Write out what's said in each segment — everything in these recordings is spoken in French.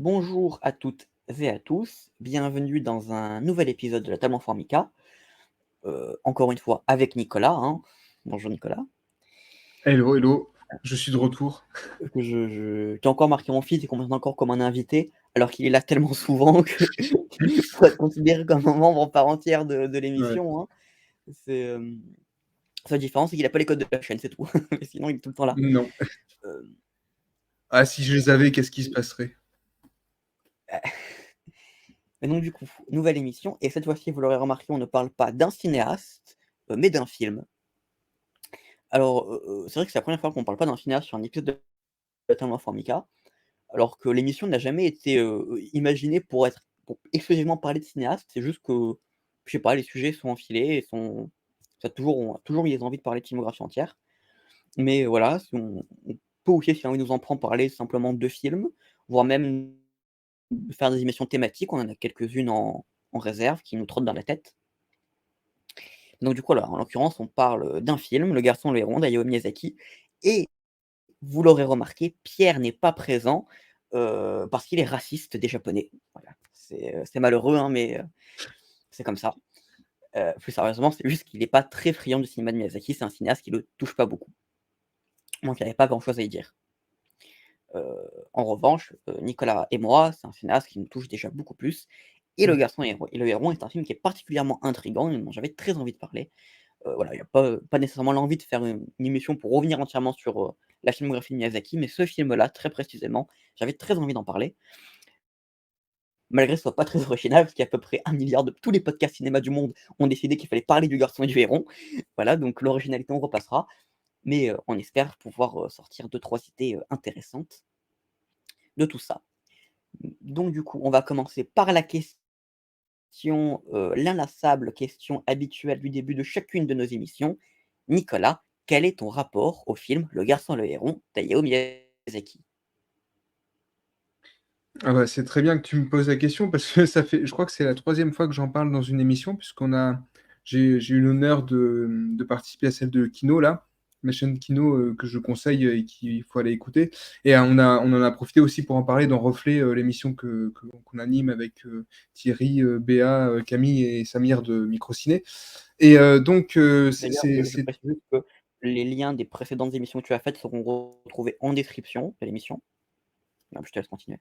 Bonjour à toutes et à tous, bienvenue dans un nouvel épisode de la Table en Formica. Encore une fois avec Nicolas, hein. Bonjour Nicolas. Hello, hello, je suis de retour. Qui a encore marqué mon fils et qu'on me présente encore comme un invité, alors qu'il est là tellement souvent que pour être considéré comme un membre en part entière de Ouais. l'émission, hein. C'est, Seule différence, c'est qu'il a pas les codes de la chaîne, c'est tout. Mais sinon, il est tout le temps là. Non. Hem, Ah, si je les avais, qu'est-ce qui se passerait? et donc du coup, nouvelle émission et cette fois-ci, vous l'aurez remarqué, on ne parle pas d'un cinéaste, mais d'un film. Alors, c'est vrai que c'est la première fois qu'on parle pas d'un cinéaste sur un épisode de Batman Formica, alors que l'émission n'a jamais été, imaginée pour exclusivement parler de cinéastes. C'est juste que, je sais pas, les sujets sont enfilés et sont ça a toujours on a toujours eu des envies de parler de filmographie entière. Mais voilà, si on peut aussi, si l'envie nous en prend, parler simplement de films, voire même faire des émissions thématiques. On en a quelques-unes en réserve qui nous trottent dans la tête. Donc du coup, là, en l'occurrence, on parle, d'un film, Le Garçon, le Héron d'Hayao Miyazaki et vous l'aurez remarqué, Pierre n'est pas présent, parce qu'il est raciste des japonais. Voilà, c'est malheureux, hein, mais c'est comme ça. Plus sérieusement, c'est juste qu'il est pas très friand du cinéma de Miyazaki, c'est un cinéaste qui le touche pas beaucoup. Donc il y avait pas grand chose à y dire. En revanche, Nicolas et moi, c'est un cinéaste qui nous touche déjà beaucoup plus et Le Mmh. Garçon et le Héron est un film qui est particulièrement intriguant et dont j'avais très envie de parler. Voilà, il y a pas nécessairement l'envie de faire une émission pour revenir entièrement sur, la filmographie de Miyazaki, mais ce film-là, très précisément, j'avais très envie d'en parler. Malgré que ce soit pas très original, parce qu'il y a à peu près 1 milliard de tous les podcasts cinéma du monde ont décidé qu'il fallait parler du Garçon et du Héron. Voilà, donc l'originalité, on repassera, mais on espère pouvoir, sortir deux-trois idées, intéressantes de tout ça. Donc du coup, on va commencer par la question, l'inlassable question habituelle du début de chacune de nos émissions. Nicolas, quel est ton rapport au film Le Garçon et le Héron d'Hayao Miyazaki? Ah bah, c'est très bien que tu me poses la question parce que ça fait je crois que c'est la troisième fois que j'en parle dans une émission puisqu'on a j'ai eu l'honneur de participer à celle de Kino là, ma chaîne Kino, que je conseille, et qu'il faut aller écouter et on en a profité aussi pour en parler dans Reflet, l'émission qu'on anime avec, Thierry, Béa, Camille et Samir de Microciné et donc D'ailleurs, je c'est précise juste que les liens des précédentes émissions que tu as faites seront retrouvés en description de l'émission. Je te laisse continuer.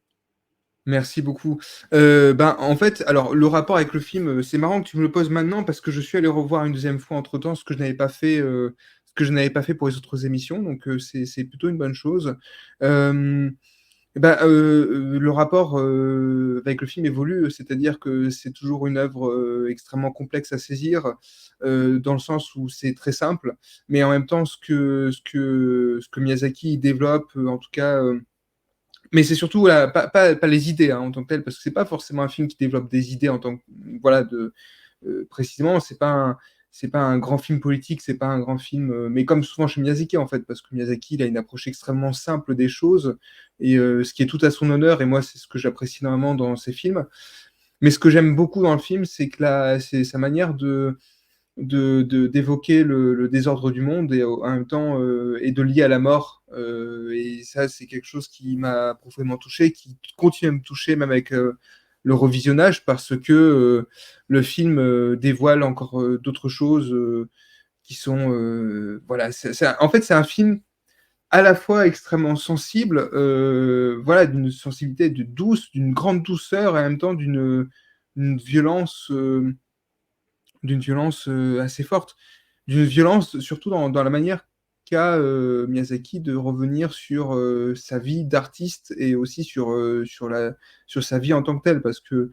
Merci beaucoup. Ben, en fait, alors le rapport avec le film, c'est marrant que tu me le poses maintenant parce que je suis allé revoir une deuxième fois entre-temps ce que je n'avais pas fait pour les autres émissions, donc c'est plutôt une bonne chose. Hem, le rapport, avec le film évolue, c'est-à-dire que c'est toujours une œuvre, extrêmement complexe à saisir, dans le sens où c'est très simple, mais en même temps ce que Miyazaki développe, en tout cas, mais c'est surtout pas les idées hein, en tant que telles, parce que c'est pas forcément un film qui développe des idées en tant que voilà précisément, c'est pas un grand film politique, c'est pas un grand film, mais comme souvent chez Miyazaki en fait, parce que Miyazaki il a une approche extrêmement simple des choses et ce qui est tout à son honneur et moi c'est ce que j'apprécie énormément dans ses films. Mais ce que j'aime beaucoup dans le film, c'est sa manière d'évoquer le désordre du monde et en même temps et de lier à la mort. Et ça, c'est quelque chose qui m'a profondément touché, qui continue à me toucher même avec le revisionnage parce que le film dévoile encore d'autres choses qui sont voilà. En fait, c'est un film à la fois extrêmement sensible, voilà, d'une sensibilité de douce, d'une grande douceur et en même temps d'une violence. D'une violence assez forte, d'une violence surtout dans la manière qu'a Miyazaki de revenir sur sa vie d'artiste et aussi sur sa vie en tant que telle, parce que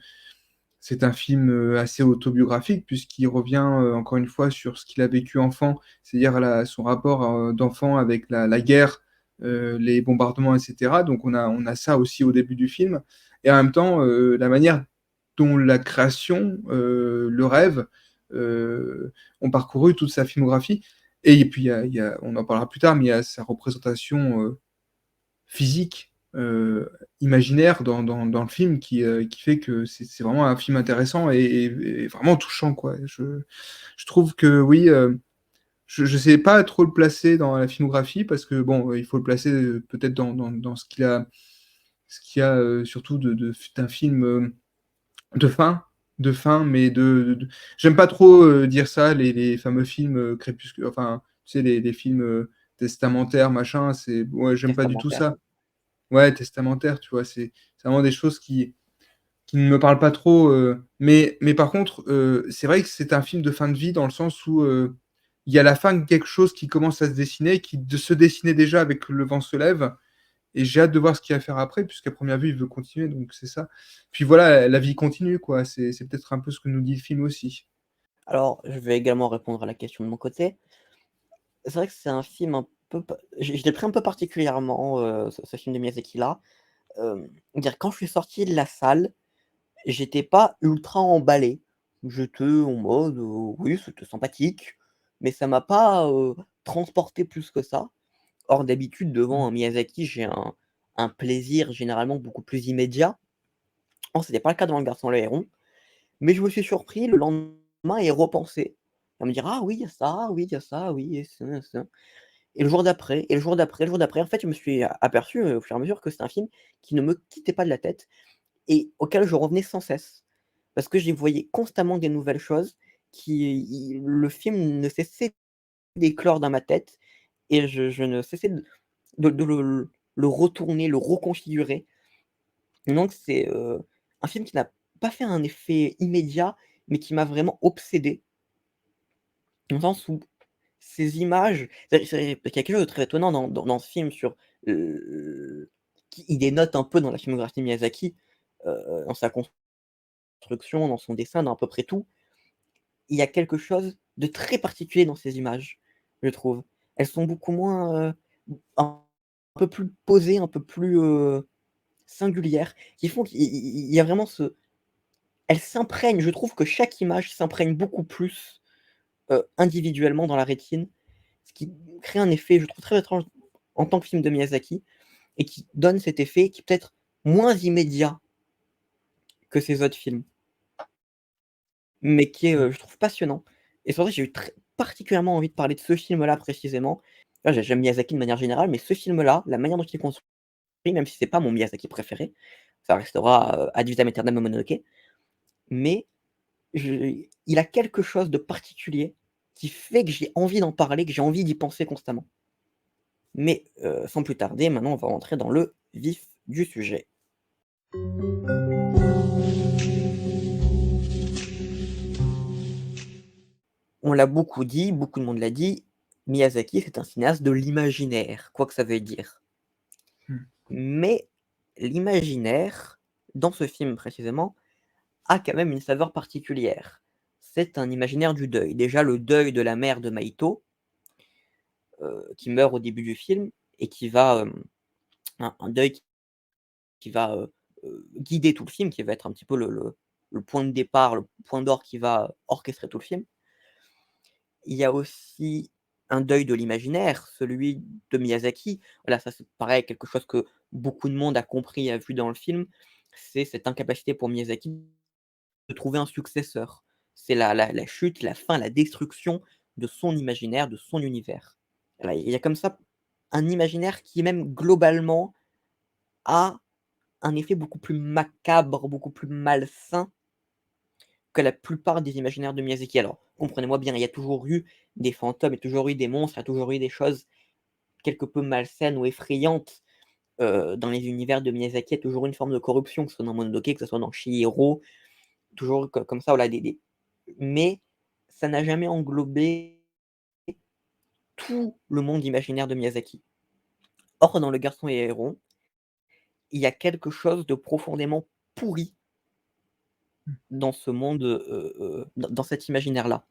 c'est un film assez autobiographique, puisqu'il revient encore une fois sur ce qu'il a vécu enfant, c'est-à-dire son rapport d'enfant avec la guerre, les bombardements, etc. Donc on a ça aussi au début du film, et en même temps la manière dont la création, le rêve, ont parcouru toute sa filmographie. Et puis, on en parlera plus tard, mais il y a sa représentation physique, imaginaire dans le film qui fait que c'est vraiment un film intéressant et vraiment touchant, quoi. Je trouve que oui, je ne sais pas trop le placer dans la filmographie parce que, bon, il faut le placer peut-être dans ce qu'il a ce qu'il y a surtout d'un film de fin, mais j'aime pas trop dire ça, les fameux films crépuscule, enfin, tu sais, les films testamentaires, machin, ouais, j'aime pas du tout Testamentaire. ça. Ouais, testamentaire, tu vois, c'est vraiment des choses qui ne me parlent pas trop. Mais par contre, c'est vrai que c'est un film de fin de vie dans le sens où il y a la fin de quelque chose qui commence à se dessiner, se dessiner déjà avec Le vent se lève. Et j'ai hâte de voir ce qu'il va faire après, puisqu'à première vue, il veut continuer, donc c'est ça. Puis voilà, la vie continue, quoi. C'est peut-être un peu ce que nous dit le film aussi. Alors, je vais également répondre à la question de mon côté. C'est vrai que c'est un film un peu je l'ai pris un peu particulièrement, ce film de Miyazaki-là. Dire quand je suis sorti de la salle, j'étais pas ultra emballé. J'étais en mode, oui, c'était sympathique, mais ça m'a pas, transporté plus que ça. Or d'habitude devant Mmh. un Miyazaki, j'ai un plaisir généralement beaucoup plus immédiat. Or c'était pas le cas devant Le Garçon et le Héron, mais je me suis surpris le lendemain et repensé, à me dire: «Ah oui, il y a ça, ah oui, il y a ça, oui et ça». Et le jour d'après et le jour d'après, le jour d'après, en fait, je me suis aperçu, au fur et à mesure que c'était un film qui ne me quittait pas de la tête et auquel je revenais sans cesse. Parce que j'y voyais constamment des nouvelles choses le film ne cessait d'éclore dans ma tête et je ne cessais de le retourner, le reconfigurer. Donc c'est, un film qui n'a pas fait un effet immédiat, mais qui m'a vraiment obsédé. Dans le sens où ces images c'est il y a quelque chose de très étonnant dans ce film sur, heu, qui il dénote un peu dans la filmographie de Miyazaki, dans sa construction, dans son dessin, dans à peu près tout. Il y a quelque chose de très particulier dans ces images, je trouve. Elles sont beaucoup moins, un peu plus posées, un peu plus, singulières, qui font qu'il y a vraiment ce elles s'imprègnent, je trouve que chaque image s'imprègne beaucoup plus, individuellement dans la rétine, ce qui crée un effet, je trouve, très étrange en tant que film de Miyazaki et qui donne cet effet qui est peut-être moins immédiat que ses autres films, mais qui est, Mmh. je trouve passionnant et c'est pour ça que j'ai eu particulièrement envie de parler de ce film-là précisément. Là, j'aime Miyazaki de manière générale, mais ce film-là, la manière dont il est construit, même si c'est pas mon Miyazaki préféré, ça restera, ad vitam aeternam Mononoke, mais il a quelque chose de particulier qui fait que j'ai envie d'en parler, que j'ai envie d'y penser constamment. Mais, sans plus tarder, maintenant on va rentrer dans le vif du sujet. On l'a beaucoup dit, beaucoup de monde l'a dit, Miyazaki, c'est un cinéaste de l'imaginaire, quoi que ça veuille dire. Mmh. Mais l'imaginaire, dans ce film précisément, a quand même une saveur particulière. C'est un imaginaire du deuil. Déjà le deuil de la mère de Maïto, qui meurt au début du film et qui va, un deuil qui va, guider tout le film, qui va être un petit peu le point de départ, le point d'or qui va orchestrer tout le film. Il y a aussi un deuil de l'imaginaire, celui de Miyazaki. Voilà, ça c'est pareil, quelque chose que beaucoup de monde a compris, a vu dans le film, c'est cette incapacité pour Miyazaki de trouver un successeur. C'est la chute, la fin, la destruction de son imaginaire, de son univers. Voilà, il y a comme ça un imaginaire qui même globalement a un effet beaucoup plus macabre, beaucoup plus malsain que la plupart des imaginaires de Miyazaki. Alors, comprenez-moi bien, il y a toujours eu des fantômes, il y a toujours eu des monstres, il y a toujours eu des choses quelque peu malsaines ou effrayantes, dans les univers de Miyazaki. Il y a toujours une forme de corruption, que ce soit dans Mononoke, que ce soit dans Chihiro, toujours comme ça, voilà, des mais ça n'a jamais englobé tout le monde imaginaire de Miyazaki. Or, dans Le Garçon et Héron, il y a quelque chose de profondément pourri dans ce monde, dans cet imaginaire-là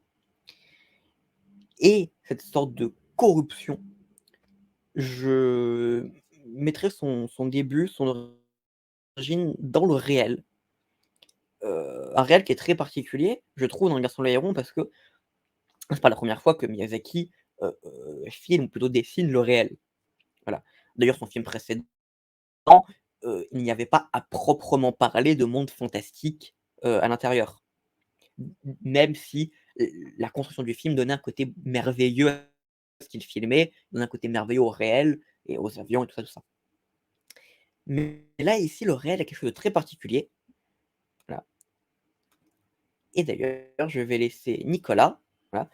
et cette sorte de corruption, je mettrais son début, son origine dans le réel. Un réel qui est très particulier, je trouve, dans Le Garçon et le Héron parce que c'est pas la première fois que Miyazaki, filme ou plutôt dessine le réel. Voilà. D'ailleurs, son film précédent, il n'y avait pas à proprement parler de monde fantastique, à l'intérieur. Même si, la construction du film donnait un côté merveilleux à ce qu'il filmait, donnait un côté merveilleux au réel et aux avions et tout ça, tout ça. Mais là, ici, le réel a quelque chose de très particulier. Voilà. Et d'ailleurs, je vais laisser Nicolas. Voilà.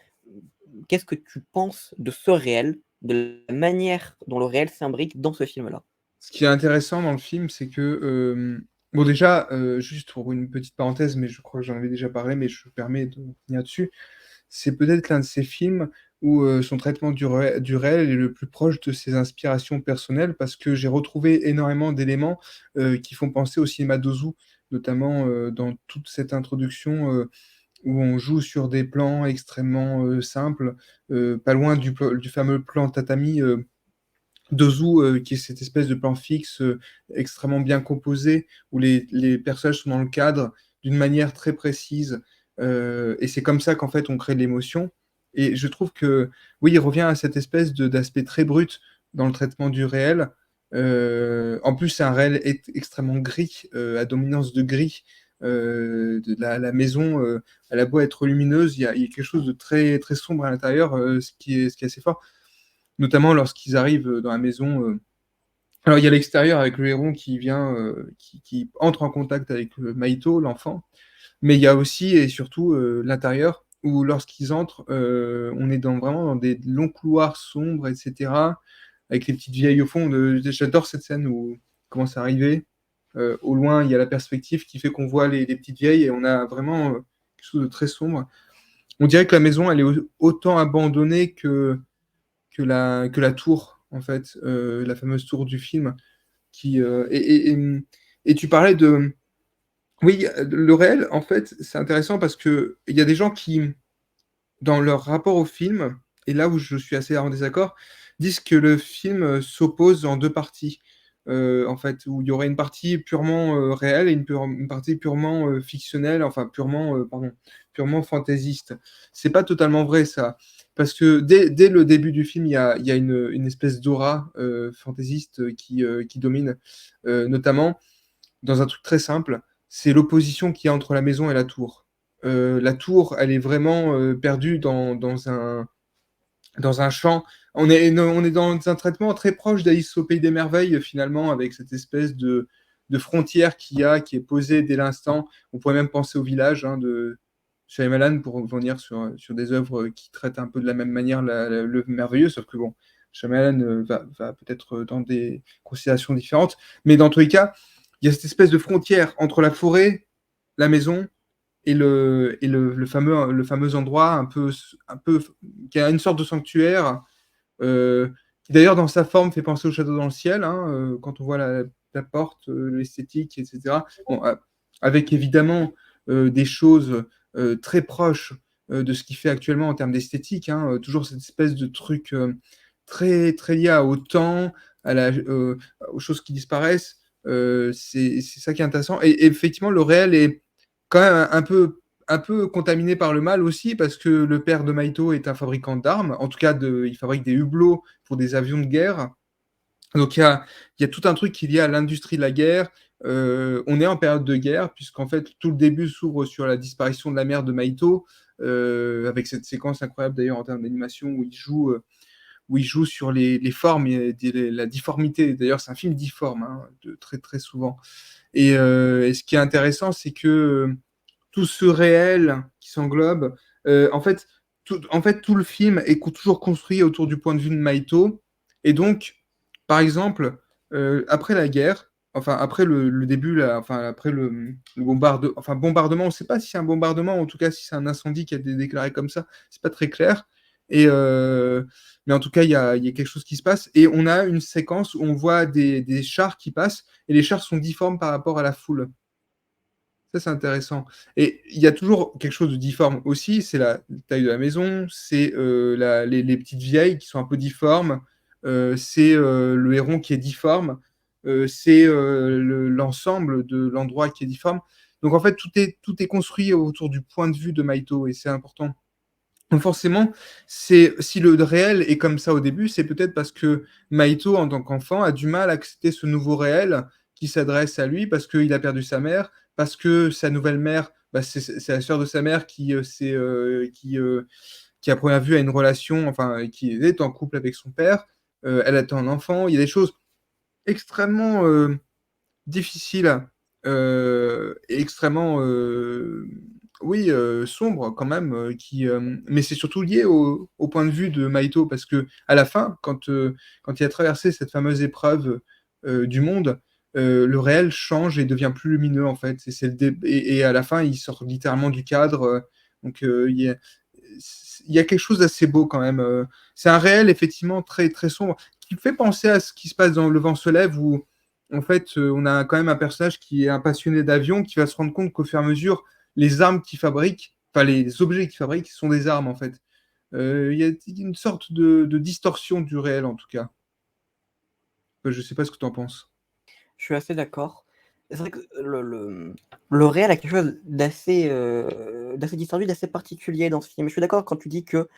Qu'est-ce que tu penses de ce réel, de la manière dont le réel s'imbrique dans ce film-là? Ce qui est intéressant dans le film, c'est que, bon déjà, juste pour une petite parenthèse, mais je crois que j'en avais déjà parlé, mais je me permets de revenir dessus. C'est peut-être l'un de ces films où, son traitement du réel est le plus proche de ses inspirations personnelles parce que j'ai retrouvé énormément d'éléments, qui font penser au cinéma d'Ozu, notamment, dans toute cette introduction, où on joue sur des plans extrêmement, simples, pas loin du fameux plan tatami, d'Ozu, qui est cette espèce de plan fixe, extrêmement bien composé, où les personnages sont dans le cadre d'une manière très précise, et c'est comme ça qu'en fait on crée de l'émotion. Et je trouve que, oui, il revient à cette espèce d'aspect très brut dans le traitement du réel. En plus, c'est un réel extrêmement gris, à dominance de gris. La maison, elle a beau être lumineuse, il y a quelque chose de très, très sombre à l'intérieur, ce qui est assez fort, notamment lorsqu'ils arrivent dans la maison. Alors, il y a l'extérieur avec le héron qui vient, qui entre en contact avec Maito, l'enfant, mais il y a aussi et surtout l'intérieur où, lorsqu'ils entrent, on est vraiment dans des longs couloirs sombres, etc., avec les petites vieilles au fond. J'adore cette scène où ils commencent à arriver. Au loin, il y a la perspective qui fait qu'on voit les petites vieilles et on a vraiment quelque chose de très sombre. On dirait que la maison, elle est autant abandonnée que la tour, en fait, la fameuse tour du film. Et tu parlais de. Oui, le réel, en fait, c'est intéressant parce qu'il y a des gens qui, dans leur rapport au film, et là où je suis assez en désaccord, disent que le film s'oppose en deux parties. En fait, où il y aurait une partie purement réelle et une partie purement fictionnelle, enfin purement fantaisiste. C'est pas totalement vrai ça, parce que dès le début du film, il y a une espèce d'aura fantaisiste qui domine, notamment dans un truc très simple, c'est l'opposition qu'il y a entre la maison et la tour. La tour, elle est vraiment perdue dans un champ. On est dans un traitement très proche d'Alice au Pays des Merveilles, finalement, avec cette espèce de frontière qu'il y a, qui est posée dès l'instant. On pourrait même penser au village de Shyamalan pour revenir sur des œuvres qui traitent un peu de la même manière le merveilleux, sauf que bon, Shyamalan va peut-être dans des considérations différentes. Mais dans tous les cas, il y a cette espèce de frontière entre la forêt, la maison et le fameux endroit un peu qui a une sorte de sanctuaire, qui d'ailleurs dans sa forme fait penser au château dans le ciel, hein, quand on voit la porte, l'esthétique, etc. Bon, avec évidemment des choses très proches de ce qu'il fait actuellement en termes d'esthétique, hein, toujours cette espèce de truc très, très lié au temps, aux choses qui disparaissent. C'est ça qui est intéressant. Et effectivement, le réel est quand même un peu contaminé par le mal aussi, parce que le père de Maito est un fabricant d'armes. En tout cas, il fabrique des hublots pour des avions de guerre. Donc il y a tout un truc qui est lié à l'industrie de la guerre. On est en période de guerre, puisqu'en fait, tout le début s'ouvre sur la disparition de la mère de Maito, avec cette séquence incroyable d'ailleurs en termes d'animation où il joue sur les formes et la difformité. D'ailleurs, c'est un film difforme, hein, très, très souvent. Et ce qui est intéressant, c'est que tout ce réel qui s'englobe, en fait, tout le film est toujours construit autour du point de vue de Maito. Et donc, par exemple, après la guerre, enfin après le début, là, enfin après le bombardement, on ne sait pas si c'est un bombardement, en tout cas si c'est un incendie qui a été déclaré comme ça, c'est pas très clair. Et mais en tout cas, il y a quelque chose qui se passe. Et on a une séquence où on voit des chars qui passent, et les chars sont difformes par rapport à la foule. Ça, c'est intéressant. Et il y a toujours quelque chose de difforme aussi, c'est la taille de la maison, c'est les petites vieilles qui sont un peu difformes, c'est le héron qui est difforme, c'est l'ensemble de l'endroit qui est difforme. Donc en fait, tout est construit autour du point de vue de Maito, et c'est important. Donc forcément, si le réel est comme ça au début, c'est peut-être parce que Maito, en tant qu'enfant, a du mal à accepter ce nouveau réel qui s'adresse à lui parce qu'il a perdu sa mère, parce que sa nouvelle mère, bah, c'est la sœur de sa mère qui à première vue a une relation, enfin, qui est en couple avec son père. Elle attend un enfant. Il y a des choses extrêmement difficile et extrêmement, oui, sombre quand même, mais c'est surtout lié au point de vue de Maito parce que à la fin, quand il a traversé cette fameuse épreuve du monde, le réel change et devient plus lumineux en fait. Et à la fin, il sort littéralement du cadre. Donc il y a quelque chose d'assez beau quand même. C'est un réel effectivement très très sombre qui fait penser à ce qui se passe dans Le Vent se lève où en fait on a quand même un personnage qui est un passionné d'avion qui va se rendre compte qu'au fur et à mesure les armes qu'il fabrique, enfin les objets qu'il fabrique sont des armes en fait. Il y a une sorte de distorsion du réel en tout cas. Je sais pas ce que tu en penses. Je suis assez d'accord. C'est vrai que le réel a quelque chose d'assez distordu, d'assez particulier dans ce film. Je suis d'accord quand tu dis que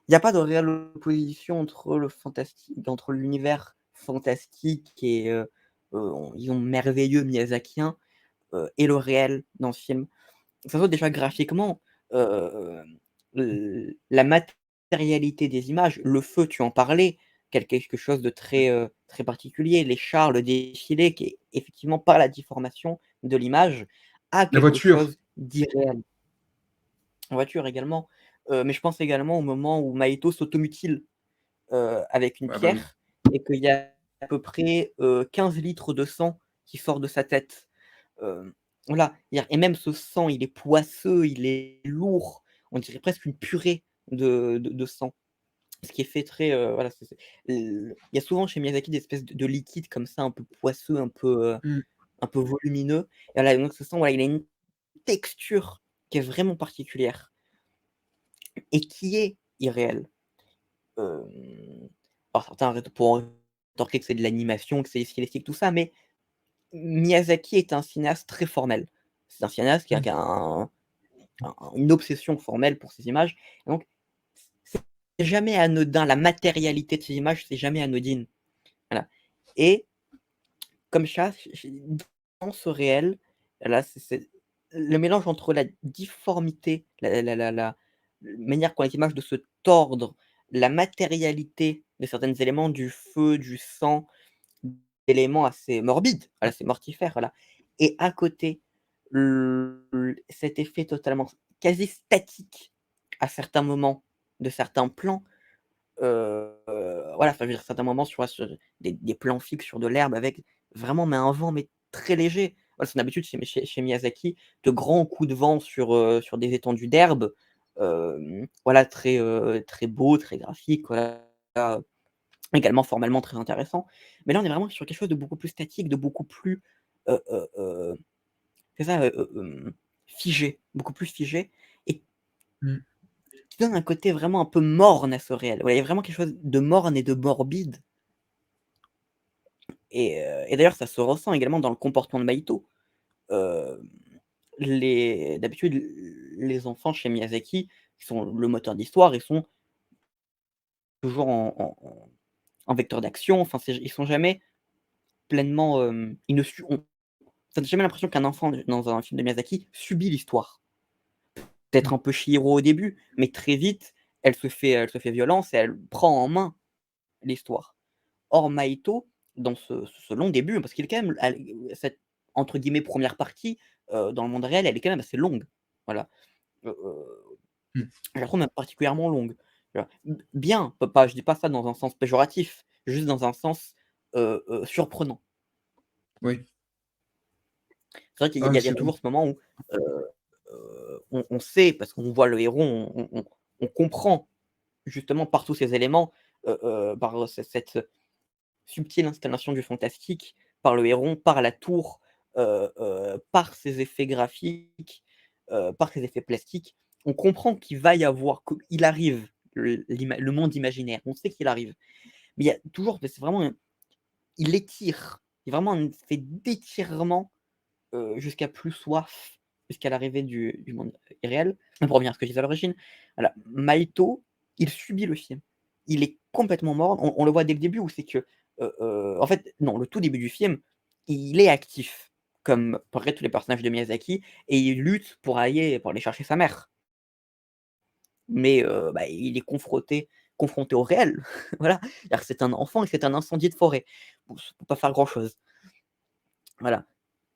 il n'y a pas de réelle opposition entre le fantastique, entre l'univers fantastique et disons merveilleux miyazakien et le réel dans ce film. Ça se voit déjà graphiquement, la matérialité des images, le feu, tu en parlais, quelque chose de très particulier. Les chars, le défilé qui est effectivement par la déformation de l'image, a La quelque voiture. chose d'irréel. En voiture également, mais je pense également au moment où Maito s'automutile, avec une Ah bah oui. pierre et qu'il y a à peu près, 15 litres de sang qui sort de sa tête. Hem, voilà, et même ce sang, il est poisseux, il est lourd, on dirait presque une purée de sang. Ce qui est fait très, voilà, il y a souvent chez Miyazaki des espèces de liquides comme ça, un peu poisseux, Mm. un peu volumineux. Et voilà, donc ce sang, voilà, il a une texture qui est vraiment particulière et qui est irréelle. Hem, alors certains pourront rétorquer que c'est de l'animation, que c'est stylistique, tout ça, mais Miyazaki est un cinéaste très formel. C'est un cinéaste qui a une obsession formelle pour ces images. Et donc, c'est jamais anodin. La matérialité de ces images, c'est jamais anodine. Voilà. Et comme ça, dans ce réel, là, c'est le mélange entre la difformité, la manière qu'ont les images de se tordre, la matérialité de certains éléments, du feu, du sang, d'éléments assez morbides, voilà, c'est mortifère, voilà. Et à côté, cet effet totalement quasi statique à certains moments de certains plans, voilà, enfin, je veux dire, certains moments sur des plans fixes sur de l'herbe avec vraiment mais un vent mais très léger. Voilà, c'est une habitude chez Miyazaki, de grands coups de vent sur des étendues d'herbe, voilà, très beau, très graphique, voilà, également formellement très intéressant. Mais là, on est vraiment sur quelque chose de beaucoup plus statique, de beaucoup plus, heu heu heu, c'est ça, figé, beaucoup plus figé et Mm. qui donne un côté vraiment un peu morne à ce réel. Ouais, il y a vraiment quelque chose de morne et de morbide et d'ailleurs, ça se ressent également dans le comportement de Maito. Hem, les d'habitude, les enfants chez Miyazaki, qui sont le moteur d'histoire, ils sont toujours en vecteur d'action, enfin, ils sont jamais pleinement, ils ne su on tu jamais l'impression qu'un enfant dans un film de Miyazaki subit l'histoire. Peut-être un peu Chihiro au début, mais très vite, elle se fait violence et elle prend en main l'histoire. Or Maito, dans ce long début, parce qu'il est quand même cette entre guillemets «première partie», dans le monde réel, elle est quand même assez longue. Voilà, heu, Mm. je la trouve même particulièrement longue. Tu vois? Bien, pas je dis pas ça dans un sens péjoratif, juste dans un sens, surprenant. Oui. C'est vrai qu'il y a Ah, il y a il y a c'est toujours ce moment où, on sait parce qu'on voit le héros, on comprend justement par tous ces éléments, par cette subtile installation du fantastique, par le héron, par la tour, par ses effets graphiques, par ses effets plastiques. On comprend qu'il va y avoir qu'il arrive, le monde imaginaire, on sait qu'il arrive. Mais il y a toujours c'est vraiment il étire, il y a vraiment un effet d'étirement jusqu'à plus soif, jusqu'à l'arrivée du monde irréel. Pour revenir à ce que je disais à l'origine, voilà, Maito, il subit le film. Il est complètement mort. On le voit dès le début où c'est que, en fait, non, le tout début du film, il est actif, comme à peu près tous les personnages de Miyazaki et il lutte pour aller chercher sa mère. Mais, bah, il est confronté au réel, voilà. C'est-à-dire que c'est un enfant et c'est un incendie de forêt. Bon, ça peut pas faire grand chose. Voilà.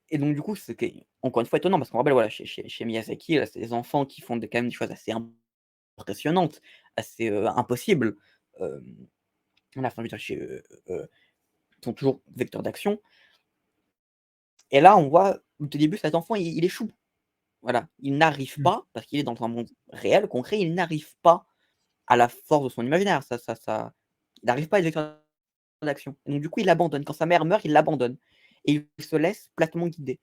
Et donc, du coup, c'était encore une fois étonnant parce qu'on rappelle, voilà, chez Miyazaki, là, c'est des enfants qui font quand même des choses assez impressionnantes, assez impossibles. Voilà, enfin, je veux dire, ils sont toujours vecteurs d'action. Et là, on voit, au tout début, cet enfant, il échoue. Voilà, il n'arrive Mmh. pas, parce qu'il est dans un monde réel, concret, il n'arrive pas à la force de son imaginaire. Il n'arrive pas à être vecteur d'action. Et donc, du coup, il abandonne. Quand sa mère meurt, il l'abandonne. Et il se laisse platement guider.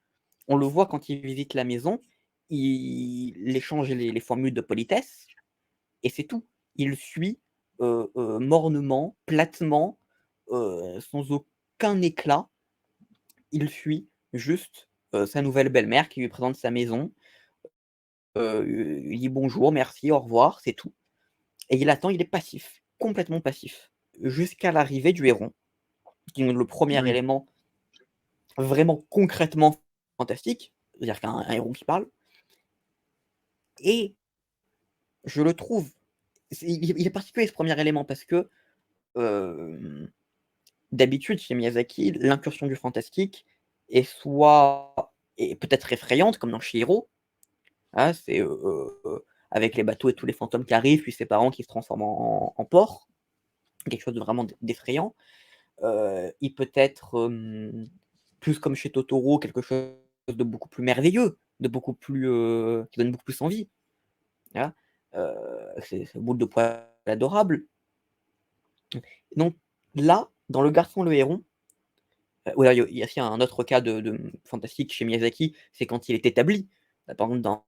On le voit quand il visite la maison, il échange les formules de politesse, et c'est tout. Il suit mornement, platement, sans aucun éclat. Il suit juste sa nouvelle belle-mère qui lui présente sa maison. Il dit bonjour, merci, au revoir, c'est tout. Et il attend, il est passif, complètement passif, jusqu'à l'arrivée du héron, qui est le premier Oui. élément vraiment concrètement fantastique, c'est-à-dire qu'un héron qui parle. Et je le trouve, il est particulier ce premier élément parce que d'habitude chez Miyazaki, l'incursion du fantastique est peut-être effrayante, comme dans Chihiro. Ah, c'est avec les bateaux et tous les fantômes qui arrivent, puis ses parents qui se transforment en porc, quelque chose de vraiment d'effrayant. Il peut être plus comme chez Totoro, quelque chose de beaucoup plus merveilleux, de beaucoup plus qui donne beaucoup plus envie. Voilà. C'est boule de poil adorable. Donc là, dans Le Garçon le Héron, ou alors il y a aussi un autre cas de fantastique chez Miyazaki, c'est quand il est établi. Par exemple, dans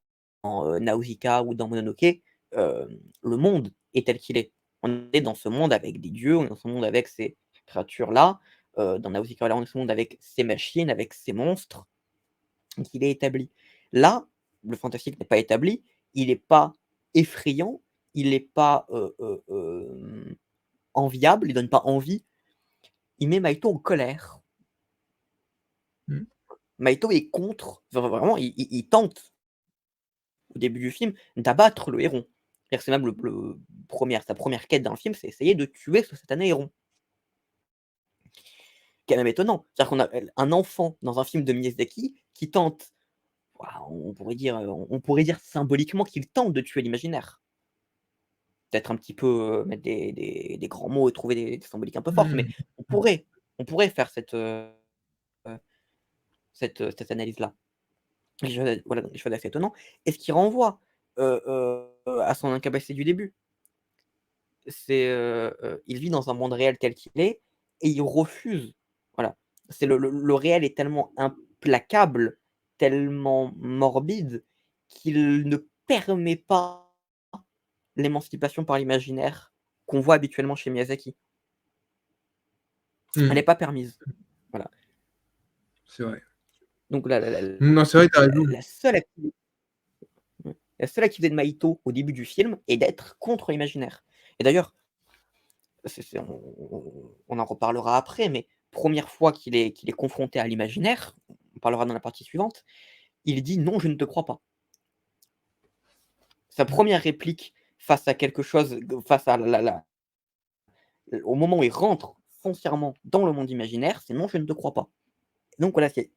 Nausicaa ou dans Mononoke, le monde est tel qu'il est. On est dans ce monde avec des dieux, on est dans ce monde avec ces créatures-là. Dans Nausicaa, là, on est dans ce monde avec ces machines, avec ces monstres. Donc il est établi. Là, le fantastique n'est pas établi, il n'est pas effrayant, il n'est pas enviable, il donne pas envie. Il met Maito en colère. Mmh. Maito est contre, enfin, vraiment, il tente, au début du film, d'abattre le héron. C'est-à-dire, c'est même sa première quête dans le film, c'est essayer de tuer ce satané héron. Qui est même étonnant. C'est-à-dire qu'on a un enfant dans un film de Miyazaki qui tente, ouah, on pourrait dire symboliquement qu'il tente de tuer l'imaginaire. Peut-être un petit peu mettre des grands mots et trouver des symboliques un peu fortes, mais Mmh. on pourrait faire cette analyse-là. Voilà, des choses assez étonnantes. Et ce qui renvoie à son incapacité du début, c'est il vit dans un monde réel tel qu'il est et il refuse. Voilà. C'est le réel est tellement implacable, tellement morbide, qu'il ne permet pas l'émancipation par l'imaginaire qu'on voit habituellement chez Miyazaki. Elle Mmh. n'est pas permise. Voilà. C'est vrai. Donc Non, c'est vrai, tu as raison. la seule activité la seule activité de Maito au début du film est d'être contre l'imaginaire. Et d'ailleurs, on en reparlera après, mais première fois qu'il est confronté à l'imaginaire, on parlera dans la partie suivante, il dit: «Non, je ne te crois pas». Sa Mmh. première réplique face à quelque chose, face à au moment où il rentre foncièrement dans le monde imaginaire, c'est: «Non, je ne te crois pas». Donc voilà, c'est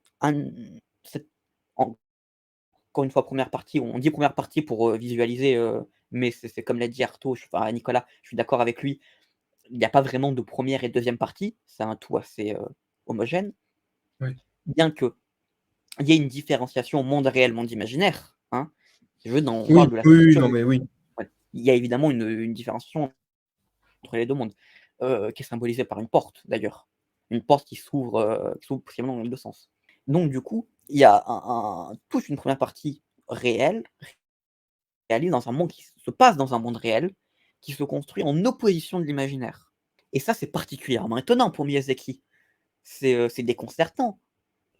encore une fois première partie, on dit première partie pour, visualiser, mais c'est comme l'a dit Arto, enfin Nicolas, je suis d'accord avec lui, il n'y a pas vraiment de première et deuxième partie, c'est un tout assez, homogène. Oui. Bien qu'il y ait une différenciation monde réel, monde imaginaire, hein. Si je veux, on Oui, parle de la oui, oui, structure non, du mais oui. ouais. Il y a évidemment une différenciation entre les 2 mondes, qui est symbolisée par une porte d'ailleurs. Une porte qui s'ouvre possiblement dans les 2 sens. Donc du coup, il y a toute une première partie réelle, réalise dans un monde qui se passe dans un monde réel, qui se construit en opposition de l'imaginaire. Et ça, c'est particulièrement étonnant pour Miyazaki. C'est déconcertant.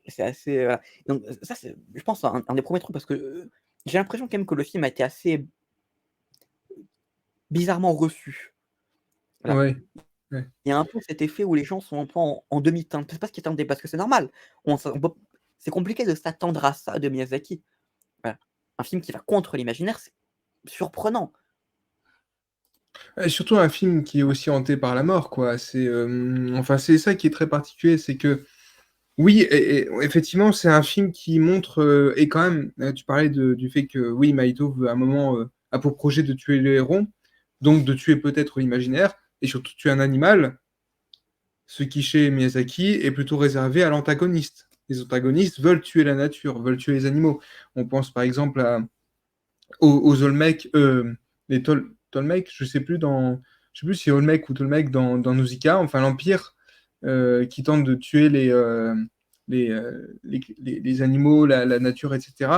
C'est assez, donc ça, c'est je pense un des premiers trucs parce que, j'ai l'impression quand même que le film a été assez bizarrement reçu. Voilà. Ouais, ouais. Il y a un peu cet effet où les gens sont un peu en demi-teinte. C'est pas ce qu'ils attendaient parce que c'est normal. On peut c'est compliqué de s'attendre à ça de Miyazaki. Voilà. Un film qui va contre l'imaginaire, c'est surprenant. Et surtout un film qui est Ouais. aussi hanté par la mort, quoi. Enfin, c'est ça qui est très particulier, c'est que Oui, effectivement, c'est un film qui montre, et quand même, tu parlais du fait que, oui, Maito veut à un moment, a pour projet de tuer le héros, donc de tuer peut-être l'imaginaire, et surtout tuer un animal, ce qui chez Miyazaki est plutôt réservé à l'antagoniste. Les antagonistes veulent tuer la nature, veulent tuer les animaux. On pense par exemple aux Olmecs, les Tolmecs, je sais plus si c'est Olmec ou Tolmec dans Nausicaa, enfin l'Empire, qui tente de tuer les animaux, la nature, etc.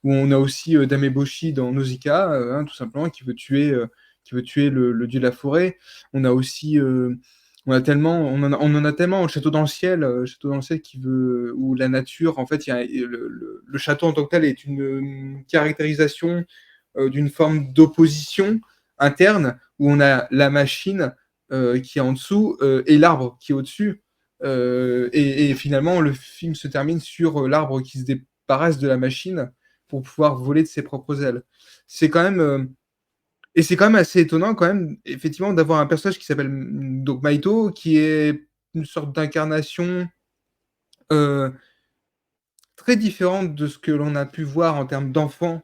Où on a aussi Dameboshi dans Nausicaa, tout simplement, qui veut tuer le dieu de la forêt. On a aussi, on en a tellement, Château dans le ciel qui veut, où la nature, en fait, le château en tant que tel est une caractérisation d'une forme d'opposition interne où on a la machine qui est en dessous et l'arbre qui est au-dessus. Et finalement, le film se termine sur l'arbre qui se débarrasse de la machine pour pouvoir voler de ses propres ailes. C'est quand même et c'est quand même assez étonnant quand même effectivement d'avoir un personnage qui s'appelle donc Maito qui est une sorte d'incarnation euh, très différente de ce que l'on a pu voir en termes d'enfant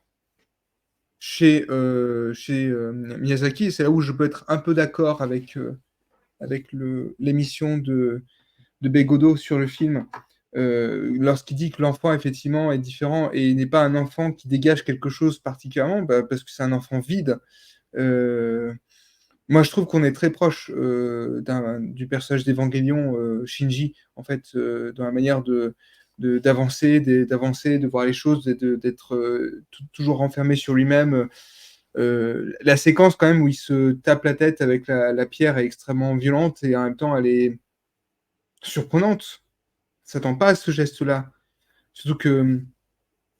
chez Miyazaki. C'est là où je peux être un peu d'accord avec l'émission de Bégodeau sur le film, lorsqu'il dit que l'enfant, effectivement, est différent et n'est pas un enfant qui dégage quelque chose particulièrement, bah, parce que c'est un enfant vide. Euh, Moi, je trouve qu'on est très proche du personnage d'Evangélion, Shinji, en fait, dans la manière d'avancer, d'avancer, de voir les choses, d'être toujours renfermé sur lui-même. La séquence, quand même, où il se tape la tête avec la pierre est extrêmement violente et en même temps, elle est surprenante. On s'attend pas à ce geste-là. Surtout que,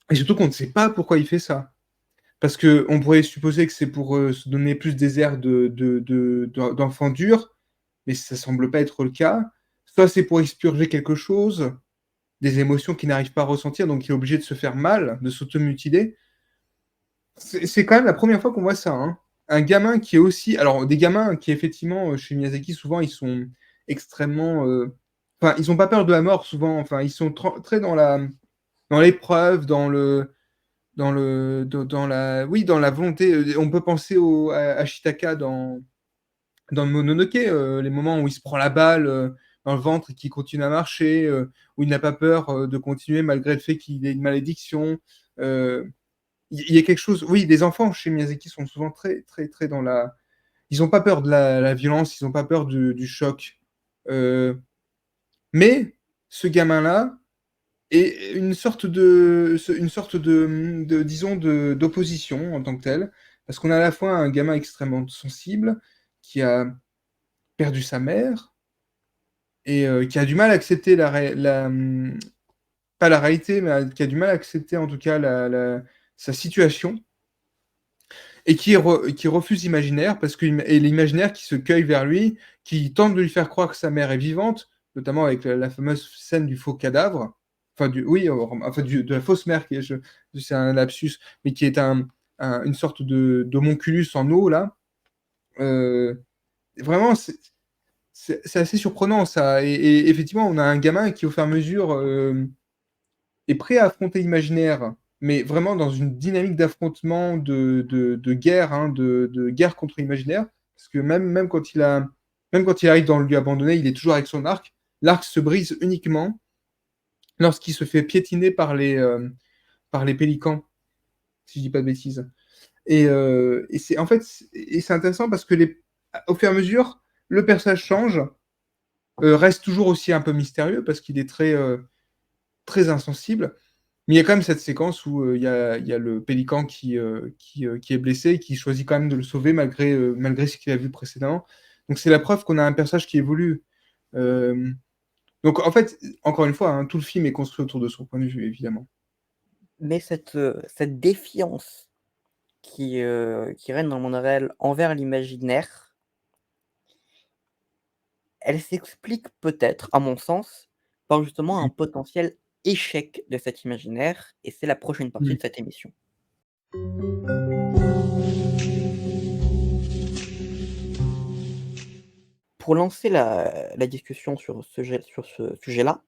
et surtout qu'on ne sait pas pourquoi il fait ça. Parce que on pourrait supposer que c'est pour se donner plus des airs d'enfant dur, mais ça semble pas être le cas. Soit c'est pour expurger quelque chose, des émotions qu'il n'arrive pas à ressentir, donc il est obligé de se faire mal, de s'automutiler. C'est quand même la première fois qu'on voit ça, hein. Un gamin qui est aussi... Alors, des gamins qui, effectivement, chez Miyazaki, souvent, ils sont extrêmement... Enfin, ils n'ont pas peur de la mort, souvent. Enfin, ils sont très dans l'épreuve, oui, dans la volonté. On peut penser à Ashitaka dans le Mononoke, les moments où il se prend la balle dans le ventre et qu'il continue à marcher, où il n'a pas peur de continuer malgré le fait qu'il ait une malédiction. Euh, il y a quelque chose. Oui, les enfants chez Miyazaki sont souvent très, très, très dans la. Ils n'ont pas peur de la violence, ils n'ont pas peur du choc. Euh, mais ce gamin-là est une sorte disons, d'opposition en tant que tel, parce qu'on a à la fois un gamin extrêmement sensible qui a perdu sa mère et qui a du mal à accepter pas la réalité, mais qui a du mal à accepter en tout cas sa situation et qui refuse l'imaginaire parce que et l'imaginaire qui se cueille vers lui, qui tente de lui faire croire que sa mère est vivante, notamment avec la fameuse scène du faux cadavre, enfin oui, enfin de la fausse mère c'est un lapsus, mais qui est une sorte de d'homonculus en eau là. Euh, Vraiment, c'est assez surprenant ça. Et effectivement, on a un gamin qui, au fur et à mesure, est prêt à affronter l'imaginaire, mais vraiment dans une dynamique d'affrontement, de guerre, hein, de guerre contre l'imaginaire. Parce que même quand il arrive dans le lieu abandonné, il est toujours avec son arc. L'arc se brise uniquement lorsqu'il se fait piétiner par les pélicans, si je dis pas de bêtises. Et c'est en fait, et c'est intéressant parce que au fur et à mesure, le personnage change, reste toujours aussi un peu mystérieux parce qu'il est très insensible. Mais il y a quand même cette séquence où il y a le pélican qui est blessé et qui choisit quand même de le sauver malgré ce qu'il a vu précédemment. Donc c'est la preuve qu'on a un personnage qui évolue. Euh, donc en fait, encore une fois, hein, tout le film est construit autour de son point de vue, évidemment. Mais cette défiance qui règne dans le monde réel envers l'imaginaire, elle s'explique peut-être, à mon sens, par justement un potentiel échec de cet imaginaire, et c'est la prochaine partie Mm. de cette émission. Pour lancer la discussion sur ce sujet-là,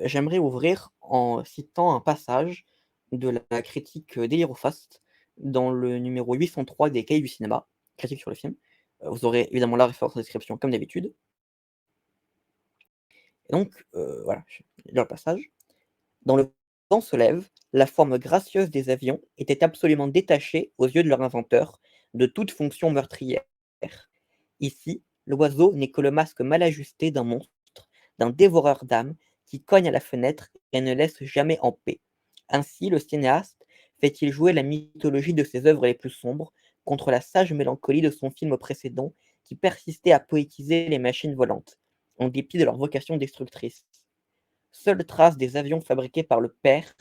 j'aimerais ouvrir en citant un passage de la critique d'Hélirophast dans le numéro 803 des Cahiers du cinéma, critique sur le film. Vous aurez évidemment la référence en description comme d'habitude. Et donc, voilà, je vais lire le passage. Dans le vent se lève, la forme gracieuse des avions était absolument détachée aux yeux de leur inventeur de toute fonction meurtrière. Ici, l'oiseau n'est que le masque mal ajusté d'un monstre, d'un dévoreur d'âmes qui cogne à la fenêtre et ne laisse jamais en paix. Ainsi, le cinéaste fait-il jouer la mythologie de ses œuvres les plus sombres contre la sage mélancolie de son film précédent qui persistait à poétiser les machines volantes, en dépit de leur vocation destructrice. Seule trace des avions fabriqués par le père,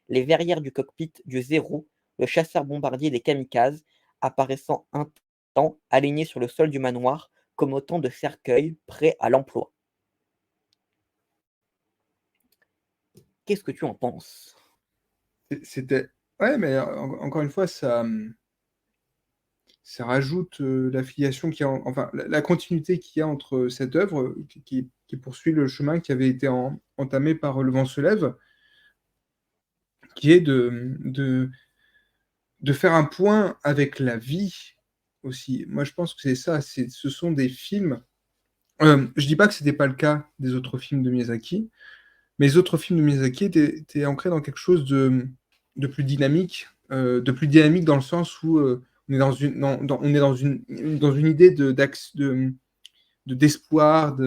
les verrières du cockpit du Zéro, le chasseur-bombardier des kamikazes, apparaissant un temps alignés sur le sol du manoir comme autant de cercueils prêts à l'emploi. Qu'est-ce que tu en penses? C'était. Ouais, mais encore une fois, ça rajoute l'affiliation qu'il y a, enfin, la continuité qu'il y a entre cette œuvre qui poursuit le chemin qui avait été entamé par Le Vent se lève, qui est de faire un point avec la vie aussi. Moi, je pense que c'est ça, ce sont des films. Je dis pas que c'était pas le cas des autres films de Miyazaki, mais les autres films de Miyazaki étaient ancrés dans quelque chose de plus dynamique, dans le sens où on est on est dans une idée d'espoir,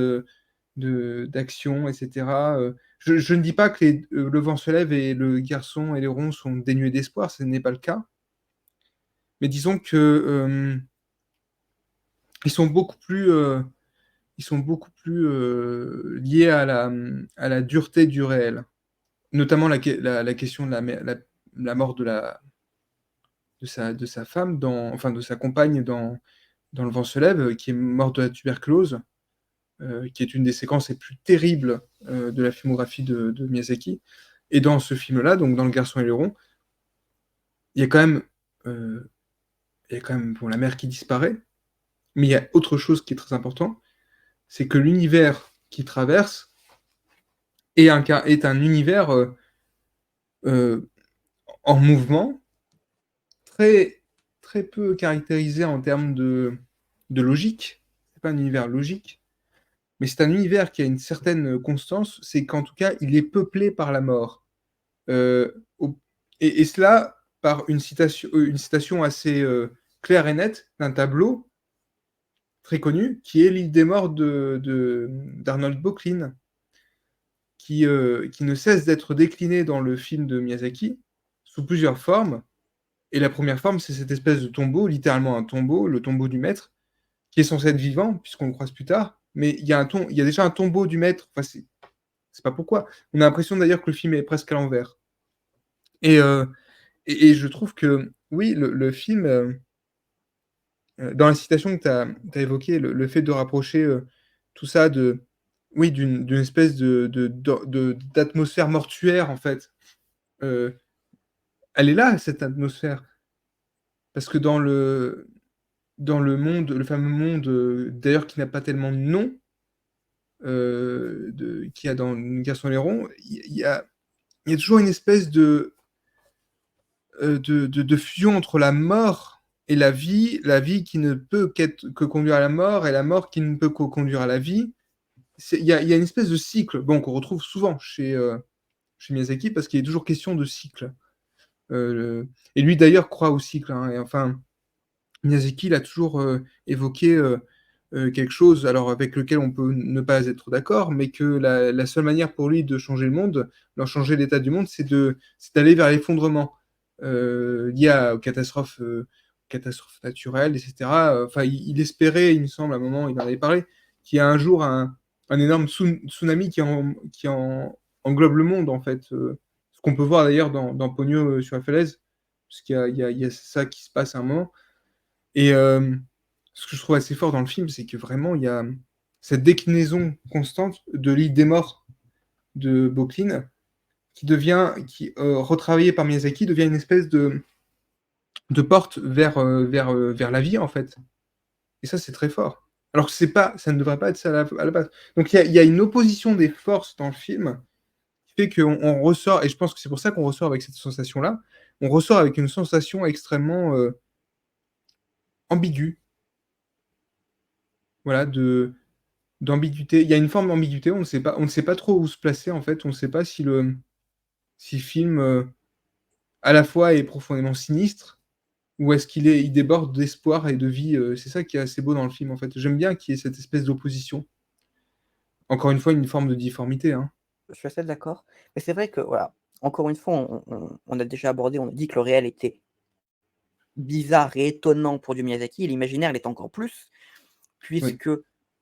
d'action, etc. Je ne dis pas que Le Vent se lève et Le Garçon et les ronds sont dénués d'espoir, ce n'est pas le cas. Mais disons que ils sont beaucoup plus, liés à la dureté du réel. Notamment la question de la mort de sa femme, enfin de sa compagne dans Le Vent se lève, qui est morte de la tuberculose, qui est une des séquences les plus terribles de la filmographie de Miyazaki. Et dans ce film-là, donc dans Le Garçon et le Rond, il y a quand même, bon, la mère qui disparaît, mais il y a autre chose qui est très important, c'est que l'univers qu'il traverse est un univers euh, en mouvement, très, très peu caractérisé en termes de logique. C'est pas un univers logique, mais c'est un univers qui a une certaine constance, c'est qu'en tout cas, il est peuplé par la mort. Euh, au- et cela par une citation assez claire et nette d'un tableau très connu, qui est L'île des morts d'Arnold Böcklin, qui ne cesse d'être décliné dans le film de Miyazaki sous plusieurs formes. Et la première forme, c'est cette espèce de tombeau, littéralement un tombeau, le tombeau du maître, qui est censé être vivant, puisqu'on le croise plus tard. Mais il y a déjà un tombeau du maître. Enfin, c'est pas pourquoi. On a l'impression d'ailleurs que le film est presque à l'envers. Et, et je trouve que, oui, le film, dans la citation que tu as évoquée, le fait de rapprocher tout ça oui, d'une espèce d'atmosphère mortuaire, en fait, euh, elle est là, cette atmosphère. Parce que dans le monde, le fameux monde, d'ailleurs, qui n'a pas tellement de nom, qu'il y a dans Le Garçon et les Ronds, il y a toujours une espèce de fusion entre la mort et la vie qui ne peut que conduire à la mort, et la mort qui ne peut que conduire à la vie. Il y a une espèce de cycle, bon, qu'on retrouve souvent chez Miyazaki, parce qu'il est toujours question de cycle. Et lui, d'ailleurs, croit au cycle, hein, et enfin, Miyazaki, il a toujours évoqué quelque chose, alors avec lequel on peut ne pas être d'accord, mais que la seule manière pour lui de changer le monde, de changer l'état du monde, c'est d'aller vers l'effondrement lié aux catastrophes naturelles, etc. Enfin, il espérait, il me semble, à un moment, il en avait parlé, qu'il y a un jour un énorme tsunami englobe le monde, en fait. Ce qu'on peut voir d'ailleurs dans Pogno sur la falaise, parce qu'il y a ça qui se passe à un moment. Et ce que je trouve assez fort dans le film, c'est que vraiment, il y a cette déclinaison constante de l'île des morts de Böcklin, retravaillée par Miyazaki, devient une espèce de porte vers la vie, en fait. Et ça, c'est très fort. Alors que ça ne devrait pas être ça à la base. Donc il y a une opposition des forces dans le film fait qu'on ressort, et je pense que c'est pour ça qu'on ressort avec cette sensation-là, on ressort avec une sensation extrêmement ambiguë, voilà, d'ambiguïté. Il y a une forme d'ambiguïté, on ne sait pas trop où se placer en fait, on ne sait pas si le film à la fois est profondément sinistre, ou est-ce il déborde d'espoir et de vie. C'est ça qui est assez beau dans le film en fait. J'aime bien qu'il y ait cette espèce d'opposition. Encore une fois, une forme de difformité, hein. Je suis assez d'accord. Mais c'est vrai que, voilà, encore une fois, on a déjà abordé, on a dit que le réel était bizarre et étonnant pour du Miyazaki, et l'imaginaire l'est encore plus, Oui, puisque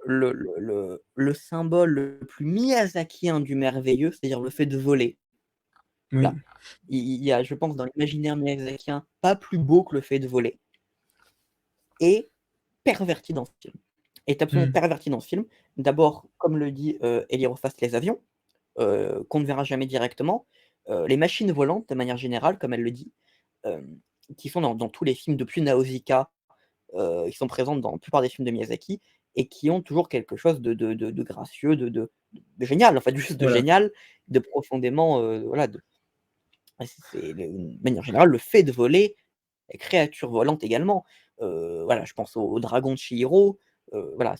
le symbole le plus miyazakien du merveilleux, c'est-à-dire le fait de voler, oui, là, il y a, je pense, dans l'imaginaire miyazakien, pas plus beau que le fait de voler, et perverti dans ce film. Est absolument mmh, perverti dans ce film. D'abord, comme le dit Elie Rothfast, les avions, qu'on ne verra jamais directement, les machines volantes, de manière générale, comme elle le dit, hem, qui sont dans tous les films depuis Nausicaa, qui sont présentes dans la plupart des films de Miyazaki et qui ont toujours quelque chose de gracieux, de génial, en fait, juste de voilà, génial, de profondément, voilà, c'est de manière générale, le fait de voler, les créatures volantes également, voilà, je pense au dragon de Chihiro, voilà,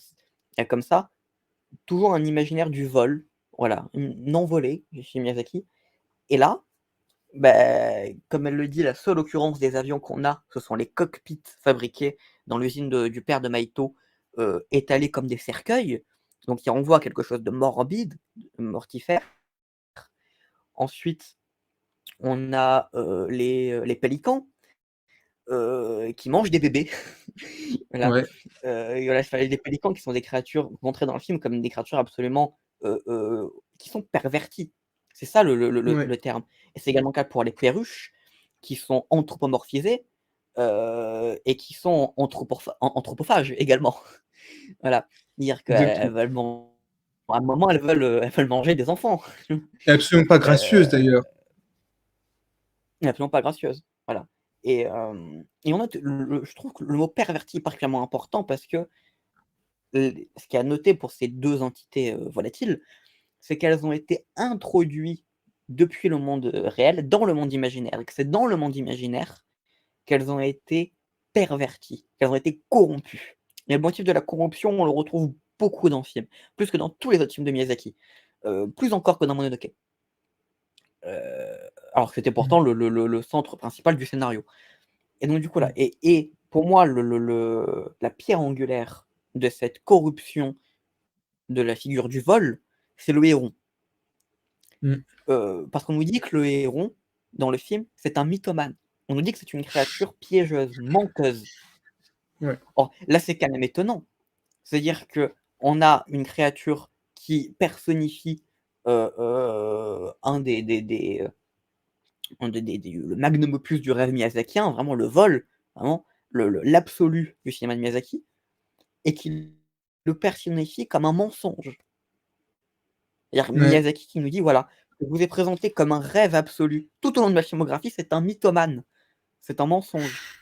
il y a comme ça, toujours un imaginaire du vol, voilà, non volé chez Miyazaki et là, comme elle le dit, la seule occurrence des avions qu'on a, ce sont les cockpits fabriqués dans l'usine du père de Maito, étalés comme des cercueils, donc qui renvoie à quelque chose de morbide, mortifère. Ensuite, on a, les pélicans, qui mangent des bébés. Voilà, ouais, et voilà, les pélicans qui sont des créatures montrées dans le film comme des créatures absolument, qui sont perverties. C'est ça ouais, le terme et c'est également le cas pour les perruches qui sont anthropomorphisées, et qui sont anthropophages également. Voilà, dire qu'elles exactement. veulent à un moment, elles veulent manger des enfants. Et absolument pas gracieuse Heu d'ailleurs. Absolument pas gracieuse, voilà et on note le je trouve que le mot perverti est particulièrement important parce que, ce qui est à noter pour ces 2 entités, volatiles, c'est qu'elles ont été introduits depuis le monde, réel dans le monde imaginaire et que c'est dans le monde imaginaire qu'elles ont été perverties, qu'elles ont été corrompues et le motif de la corruption, on le retrouve beaucoup dans le film, plus que dans tous les autres films de Miyazaki, plus encore que dans Mononoke, alors que c'était Mmh, pourtant le centre principal du scénario. Et donc du coup là mmh, et pour moi la pierre angulaire de cette corruption de la figure du vol, c'est le héron. mmh, Parce qu'on nous dit que le héron, dans le film, c'est un mythomane. On nous dit que c'est une créature piégeuse, menteuse. ouais, Or là, c'est quand même étonnant. C'est-à-dire qu'on a une créature qui personnifie, un le magnum opus du rêve miyazakien, vraiment le vol, vraiment l'absolu du cinéma de Miyazaki. Et qu'il le personnifie comme un mensonge. C'est-à-dire ouais. Miyazaki qui nous dit: «Voilà, je vous ai présenté comme un rêve absolu tout au long de ma filmographie, c'est un mythomane, c'est un mensonge».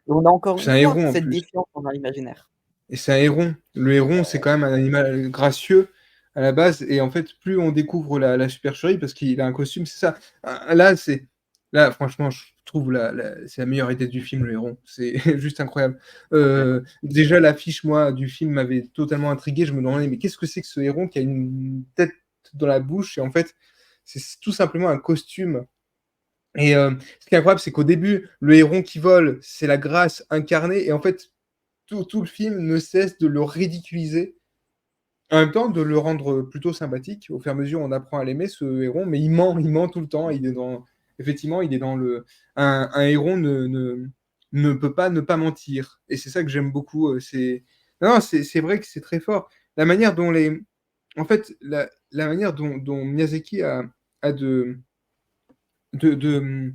Et on a encore C'est une un fois héron en cette plus. défiance envers l'imaginaire. Et c'est un héron. Le héron, c'est quand même un animal gracieux à la base. Et en fait, plus on découvre la supercherie, parce qu'il a un costume, c'est ça. Là, franchement, je trouve c'est la meilleure idée du film, le héron. C'est juste incroyable. OK. Déjà, l'affiche, moi, du film m'avait totalement intrigué. Je me demandais, mais qu'est-ce que c'est que ce héron qui a une tête dans la bouche? Et en fait, c'est tout simplement un costume. Et ce qui est incroyable, c'est qu'au début, le héron qui vole, c'est la grâce incarnée. Et en fait, tout le film ne cesse de le ridiculiser, en même temps de le rendre plutôt sympathique. Au fur et à mesure, on apprend à l'aimer, ce héron, mais il ment tout le temps. Il est dans effectivement, il est dans le un héron ne peut pas ne pas mentir, et c'est ça que j'aime beaucoup, c'est non, non, c'est vrai que c'est très fort. La manière dont les en fait, la manière dont Miyazaki a de, mmh,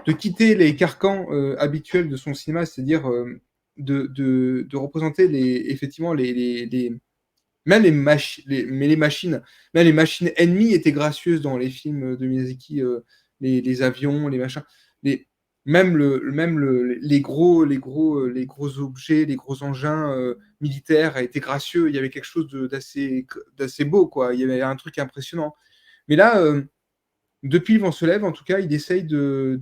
de quitter les carcans, habituels de son cinéma, c'est-à-dire, de représenter effectivement même les machines, même les machines ennemies étaient gracieuses dans les films de Miyazaki, les avions, les machins, les même les gros objets, les gros engins, militaires étaient gracieux. Il y avait quelque chose d'assez beau, quoi. Il y avait un truc impressionnant. Mais là, depuis Le vent se lève, en tout cas, il essaye de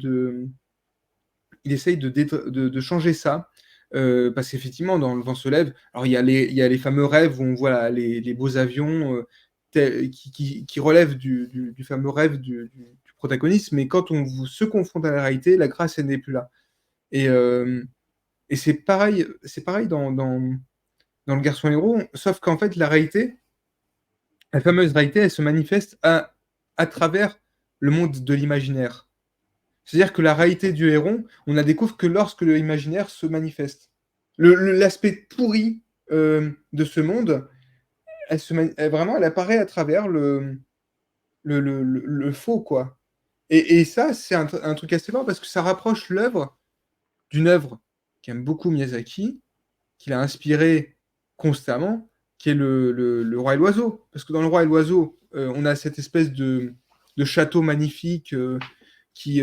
changer ça. Parce qu'effectivement, dans Le vent se lève, alors il y a les fameux rêves où on voit les beaux avions qui relèvent du fameux rêve du protagoniste, mais quand se confronte à la réalité, la grâce, elle n'est plus là. Et, euh, et c'est pareil dans Le Garçon Héros, sauf qu'en fait, la fameuse réalité, elle se manifeste à travers le monde de l'imaginaire. C'est-à-dire que la réalité du héron, on la découvre que lorsque l'imaginaire se manifeste. L'aspect pourri de ce monde, vraiment, elle apparaît à travers le faux, quoi. Et ça, c'est un truc assez fort parce que ça rapproche l'œuvre d'une œuvre qu'aime beaucoup Miyazaki, qu'il a inspiré constamment, qui est le Roi et l'Oiseau. Parce que dans Le Roi et l'Oiseau, on a cette espèce de château magnifique qui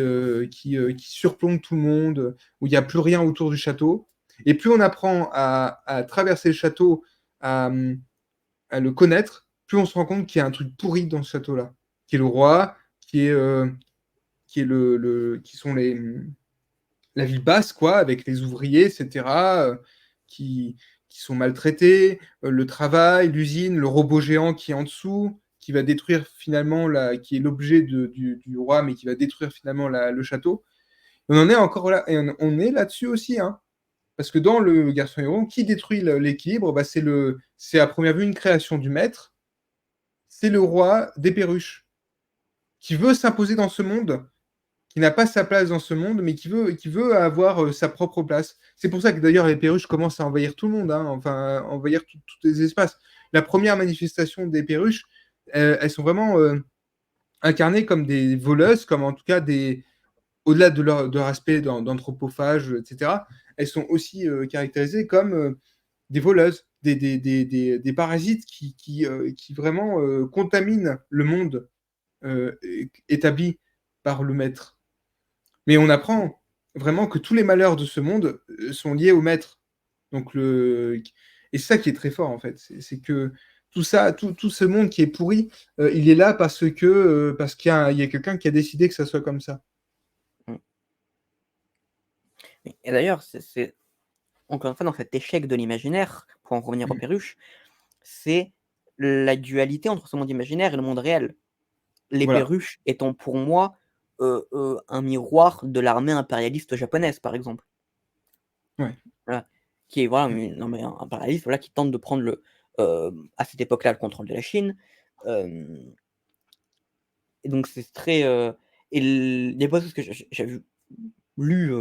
surplombe tout le monde, où il n'y a plus rien autour du château. Et plus on apprend à traverser le château, à, à le connaître, plus on se rend compte qu'il y a un truc pourri dans ce château-là, qui est le roi, qui est qui sont la ville basse, quoi, avec les ouvriers, etc., qui sont maltraités, le travail, l'usine, le robot géant qui est en dessous, qui va détruire finalement, qui est l'objet du roi, mais qui va détruire finalement le château. Et on en est encore là, et on est là-dessus aussi, hein. Parce que dans Le Garçon Héros, qui détruit l'équilibre, bah, c'est à première vue une création du maître, c'est le roi des perruches, qui veut s'imposer dans ce monde, qui n'a pas sa place dans ce monde, mais qui veut avoir sa propre place. C'est pour ça que d'ailleurs les perruches commencent à envahir tout le monde, hein, enfin à envahir tous les espaces. La première manifestation des perruches, elles sont vraiment incarnées comme des voleuses, comme en tout cas au-delà de leur aspect d'anthropophage, etc., elles sont aussi caractérisées comme des voleuses, des parasites qui vraiment contaminent le monde établi par le maître. Mais on apprend vraiment que tous les malheurs de ce monde sont liés au maître. Donc et c'est ça qui est très fort en fait, c'est que tout ça, tout ce monde qui est pourri, il est là parce qu'il y a quelqu'un qui a décidé que ça soit comme ça. Mm. Et d'ailleurs, c'est encore une fois dans cet échec de l'imaginaire, pour en revenir aux Mm. perruches, c'est la dualité entre ce monde imaginaire et le monde réel. Les Voilà. perruches étant pour moi un miroir de l'armée impérialiste japonaise, par exemple. Ouais. Voilà. Qui est voilà, Mm. une armée impérialiste voilà, qui tente de prendre à cette époque-là le contrôle de la Chine. Et donc c'est très. Et il y a pas parce que j'avais lu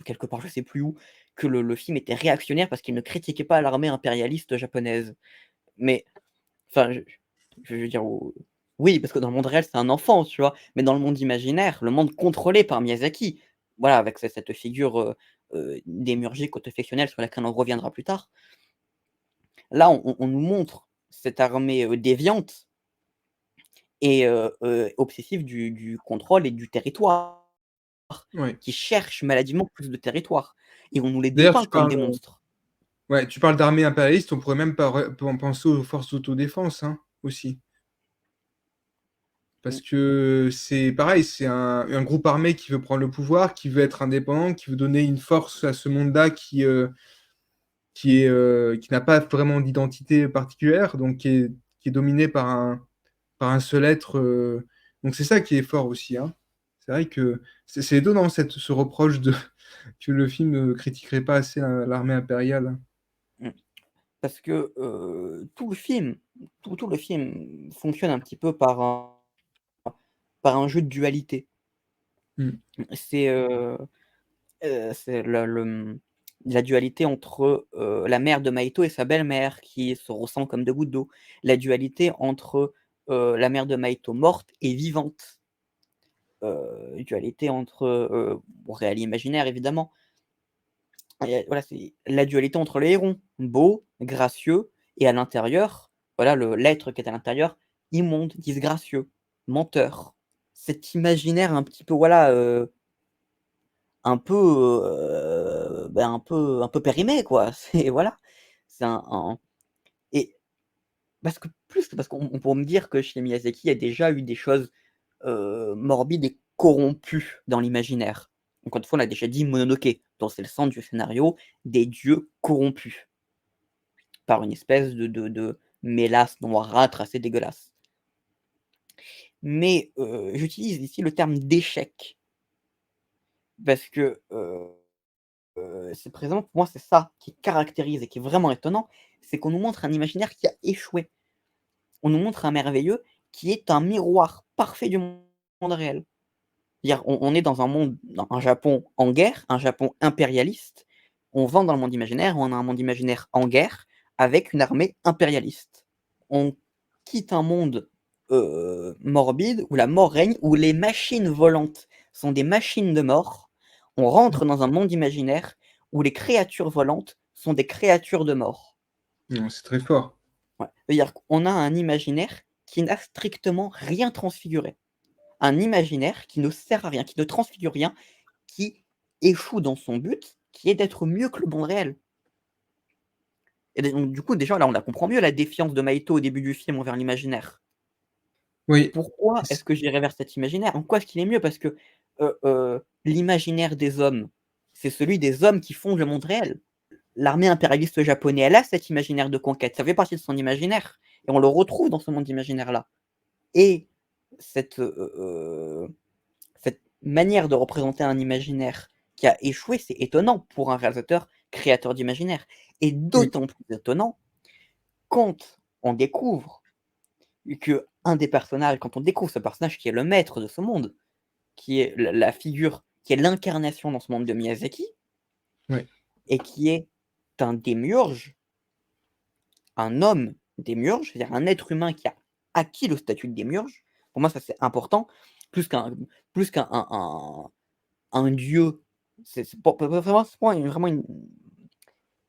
quelque part, je sais plus où, que le film était réactionnaire parce qu'il ne critiquait pas l'armée impérialiste japonaise. Mais, enfin, je veux dire, oui, parce que dans le monde réel, c'est un enfant, tu vois. Mais dans le monde imaginaire, le monde contrôlé par Miyazaki, voilà, avec cette figure démiurgique, autofictionnelle sur laquelle on reviendra plus tard. Là, on nous montre cette armée déviante et obsessive du contrôle et du territoire, Ouais. qui cherche maladivement plus de territoire. Et on nous les D'ailleurs, dépeint comme des monstres. ouais, tu parles d'armée impérialiste, on pourrait même pas penser aux forces d'autodéfense, hein, aussi. Mm, Parce que c'est pareil, c'est un groupe armé qui veut prendre le pouvoir, qui veut être indépendant, qui veut donner une force à ce monde-là qui n'a pas vraiment d'identité particulière, donc qui est dominé par un seul être. Donc c'est ça qui est fort aussi, hein. C'est vrai que c'est étonnant ce reproche que le film ne critiquerait pas assez l'armée impériale. mm. Parce que tout le film fonctionne un petit peu par un jeu de dualité. Mm. C'est la dualité entre la mère de Maito et sa belle-mère qui se ressemblent comme deux gouttes d'eau. La dualité entre la mère de Maito morte et vivante. Dualité entre réel et imaginaire évidemment. Et voilà, c'est la dualité entre les hérons, beau, gracieux, et à l'intérieur, voilà l'être qui est à l'intérieur, immonde, disgracieux, menteur. Cet imaginaire un petit peu voilà un peu, un peu périmé quoi. C'est voilà, c'est et parce qu'on pourrait me dire que chez Miyazaki, il y a déjà eu des choses morbide et corrompu dans l'imaginaire. Encore une fois, on a déjà dit Mononoke, dont c'est le centre du scénario, des dieux corrompus par une espèce de mélasse noirâtre assez dégueulasse. Mais j'utilise ici le terme d'échec parce que c'est présent, pour moi, c'est ça qui caractérise et qui est vraiment étonnant, c'est qu'on nous montre un imaginaire qui a échoué. On nous montre un merveilleux qui est un miroir parfait du monde réel. C'est-à-dire, on est dans un Japon en guerre, un Japon impérialiste. On vend dans le monde imaginaire, on a un monde imaginaire en guerre avec une armée impérialiste. On quitte un monde morbide où la mort règne, où les machines volantes sont des machines de mort. On rentre dans un monde imaginaire où les créatures volantes sont des créatures de mort. Non, c'est très fort. Ouais. C'est-à-dire qu'on a un imaginaire qui n'a strictement rien transfiguré. Un imaginaire qui ne sert à rien, qui ne transfigure rien, qui échoue dans son but, qui est d'être mieux que le monde réel. Et donc, du coup, déjà, là, on la comprend mieux, la défiance de Maito au début du film envers l'imaginaire. Oui. Pourquoi est-ce que j'irais vers cet imaginaire? En quoi est-ce qu'il est mieux? Parce que l'imaginaire des hommes, c'est celui des hommes qui fondent le monde réel. L'armée impérialiste japonaise, elle a cet imaginaire de conquête, ça fait partie de son imaginaire, et on le retrouve dans ce monde imaginaire-là. Et cette, cette manière de représenter un imaginaire qui a échoué, c'est étonnant pour un réalisateur créateur d'imaginaire. Et Oui. d'autant plus étonnant quand on découvre que un des personnages, quand on découvre ce personnage qui est le maître de ce monde, qui est la figure, qui est l'incarnation dans ce monde de Miyazaki, Oui. et qui est un démiurge, un homme démiurge, c'est-à-dire un être humain qui a acquis le statut de démiurge. Pour moi, ça c'est important, plus qu'un un dieu. C'est vraiment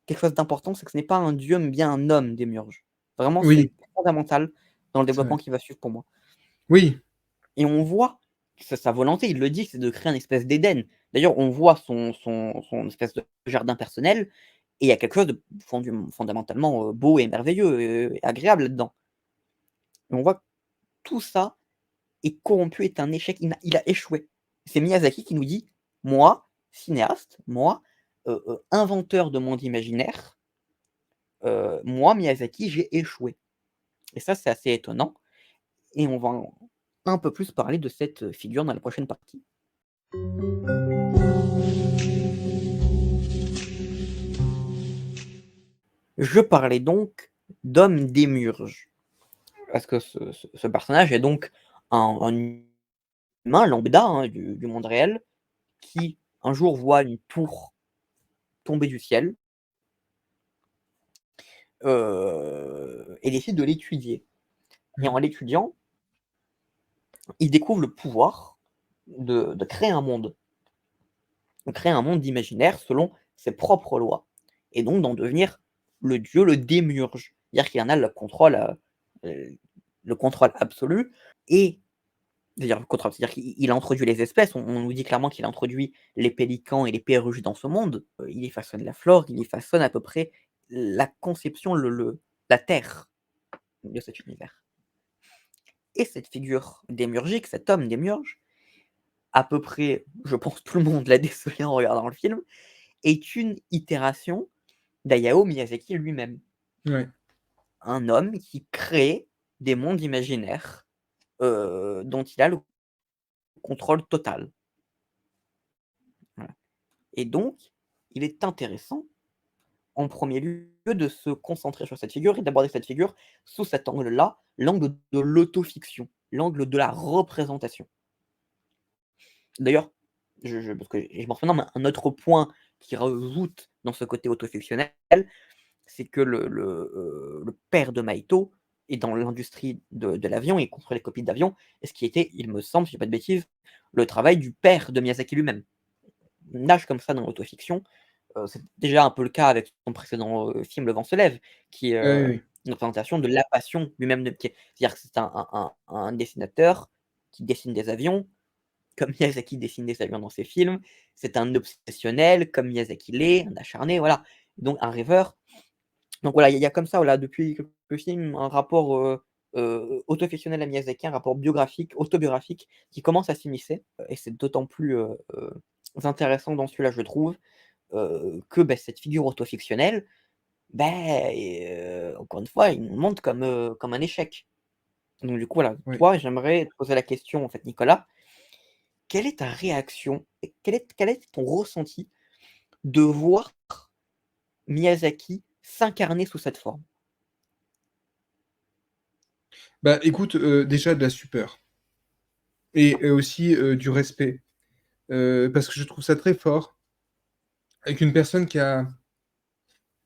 quelque chose d'important, c'est que ce n'est pas un dieu, mais bien un homme démiurge. Vraiment, Oui. c'est fondamental dans le C'est vrai. développement qui va suivre pour moi. Oui. Et on voit que sa volonté, il le dit, c'est de créer une espèce d'Éden. D'ailleurs, on voit son espèce de jardin personnel, et il y a quelque chose de fondamentalement beau et merveilleux et agréable là-dedans. Et on voit que tout ça est corrompu, est un échec, il a échoué. C'est Miyazaki qui nous dit: «Moi, cinéaste, moi, inventeur de monde imaginaire, moi, Miyazaki, j'ai échoué». Et ça, c'est assez étonnant, et on va un peu plus parler de cette figure dans la prochaine partie. Je parlais donc d'homme démiurge, parce que ce personnage est donc un humain lambda, hein, du monde réel, qui un jour voit une tour tomber du ciel, et décide de l'étudier. Et en l'étudiant, il découvre le pouvoir de créer un monde, de créer un monde imaginaire selon ses propres lois, et donc d'en devenir le dieu, le démiurge. C'est-à-dire qu'il en a le contrôle absolu, et c'est-à-dire le contrôle, c'est-à-dire qu'il a introduit les espèces. On nous dit clairement qu'il a introduit les pélicans et les perruches dans ce monde. Il y façonne la flore, il y façonne à peu près la conception, la terre de cet univers. Et cette figure démiurgique, cet homme démiurge, à peu près, je pense tout le monde l'a décelé en regardant le film, est une itération d'Hayao Miyazaki lui-même. Ouais. Un homme qui crée des mondes imaginaires dont il a le contrôle total. Voilà. Et donc, il est intéressant, en premier lieu, de se concentrer sur cette figure et d'aborder cette figure sous cet angle-là, l'angle de l'autofiction, l'angle de la représentation. D'ailleurs, parce que je m'en souviens, mais un autre point qui rajoute dans ce côté autofictionnel, c'est que le père de Maito est dans l'industrie de l'avion, il construit les copies d'avions, et ce qui était, il me semble, si je dis pas de bêtises, le travail du père de Miyazaki lui-même. Il nage comme ça dans l'autofiction. C'est déjà un peu le cas avec son précédent film Le vent se lève, qui est Oui, oui. une représentation de la passion lui-même. C'est-à-dire que c'est un dessinateur qui dessine des avions, comme Miyazaki dessine des avions dans ses films. C'est un obsessionnel, comme Miyazaki l'est, un acharné, voilà. Donc un rêveur. Donc voilà, il y a comme ça, voilà, depuis quelques films, un rapport autofictionnel à Miyazaki, un rapport biographique, autobiographique qui commence à s'immiscer, et c'est d'autant plus, intéressant dans celui-là, je trouve, que, cette figure autofictionnelle, encore une fois, il nous montre comme un échec. Donc du coup, voilà, Oui. toi, j'aimerais te poser la question, en fait, Nicolas, quelle est ta réaction et quel est ton ressenti de voir Miyazaki s'incarner sous cette forme? Bah, écoute, déjà de la stupeur et aussi, du respect, parce que je trouve ça très fort avec une personne qui a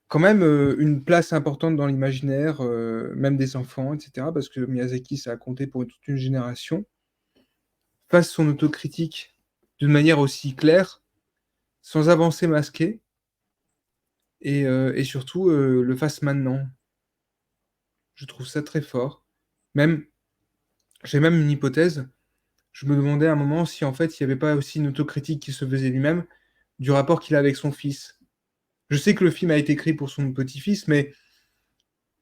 quand même, une place importante dans l'imaginaire, même des enfants et cetera, parce que Miyazaki, ça a compté pour toute une génération, fasse son autocritique d'une manière aussi claire, sans avancées masquées et surtout, le fasse maintenant. Je trouve ça très fort. Même j'ai même une hypothèse, je me demandais à un moment si, en fait, il y avait pas aussi une autocritique qu'il se faisait lui-même, du rapport qu'il a avec son fils. Je sais que le film a été écrit pour son petit-fils, mais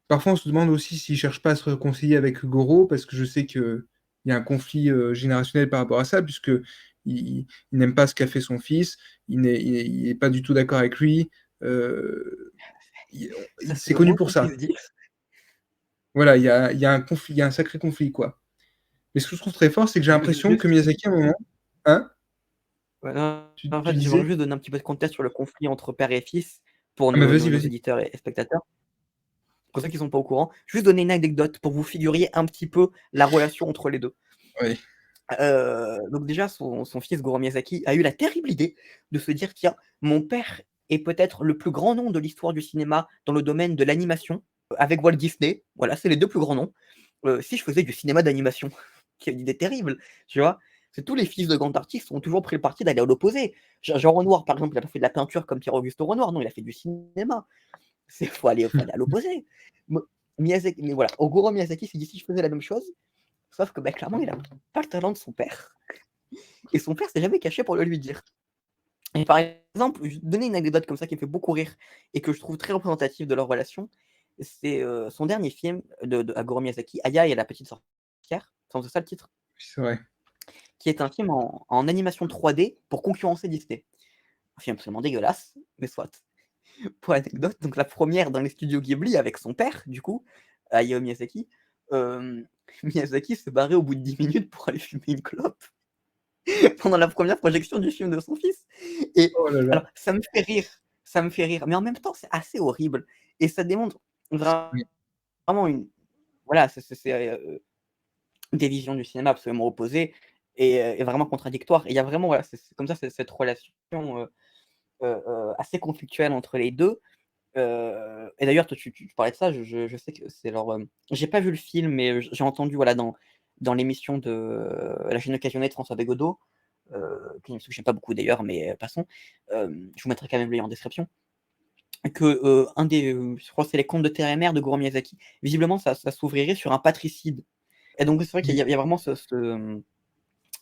parfois on se demande aussi s'il cherche pas à se réconcilier avec Goro, parce que je sais qu'il y a un conflit, générationnel par rapport à ça, puisqu'il il n'aime pas ce qu'a fait son fils, il est pas du tout d'accord avec lui, Ça, c'est c'est le connu moins pour qu'on puisse ça. dire. Voilà, il y a un conflit, il y a un sacré conflit, quoi. Mais ce que je trouve très fort, c'est que j'ai l'impression que Juste Miyazaki, à un moment, hein? ouais, non, Tu en tu fait, j'aimerais disais? juste donner un petit peu de contexte sur le conflit entre père et fils pour Ah mais nos vas-y, nos nos vas-y. auditeurs et spectateurs. Pour ceux qui sont pas au courant, juste donner une anecdote pour vous figuriez un petit peu la relation entre les 2. Oui, Donc déjà son fils Goro Miyazaki a eu la terrible idée de se dire: «Tiens, mon père est peut-être le plus grand nom de l'histoire du cinéma dans le domaine de l'animation, avec Walt Disney, voilà, c'est les 2 plus grands noms. Si je faisais du cinéma d'animation?» Quelle idée terrible, tu vois? C'est tous les fils de grands artistes ont toujours pris le parti d'aller à l'opposé. Jean Renoir, par exemple, il a pas fait de la peinture comme Pierre-Auguste Renoir, non, il a fait du cinéma. C'est faut aller à l'opposé. Me Miyazaki mais voilà, Goro Miyazaki s'est dit: «Si je faisais la même chose», sauf que, clairement, il a pas le talent de son père et son père s'est jamais caché pour le lui dire. Et par exemple, je vais te donner une anecdote comme ça qui me fait beaucoup rire et que je trouve très représentative de leur relation. C'est, son dernier film de Goro Miyazaki, Aya et la petite sorcière, c'est ça le titre? c'est vrai. Qui est un film en animation 3D pour concurrencer Disney. Un film absolument dégueulasse, mais soit. Pour l'anecdote, donc la première dans les studios Ghibli avec son père, du coup, Hayao Miyazaki, hem, Miyazaki s'est barré au bout de 10 minutes pour aller fumer une clope pendant la première projection du film de son fils et Oh là là. alors ça me fait rire, mais en même temps, c'est assez horrible et ça démontre Oui. vraiment une voilà, des visions du cinéma absolument opposées et vraiment contradictoires et il y a vraiment, voilà, c'est comme ça, c'est cette relation, assez conflictuelle entre les 2. Et d'ailleurs, toi, tu parlais de ça, je sais que c'est leur, j'ai pas vu le film, mais j'ai entendu, voilà, dans l'émission de La chaîne occasionnée de François Bégodeau, qui est une émission que j'aime pas beaucoup d'ailleurs, mais passons. Je vous mettrai quand même le lien en description. Que, un des, je crois que c'est Les Contes de terre et mer de Goro Miyazaki. Visiblement, ça s'ouvrirait sur un patricide et donc c'est vrai qu'il Oui. y a vraiment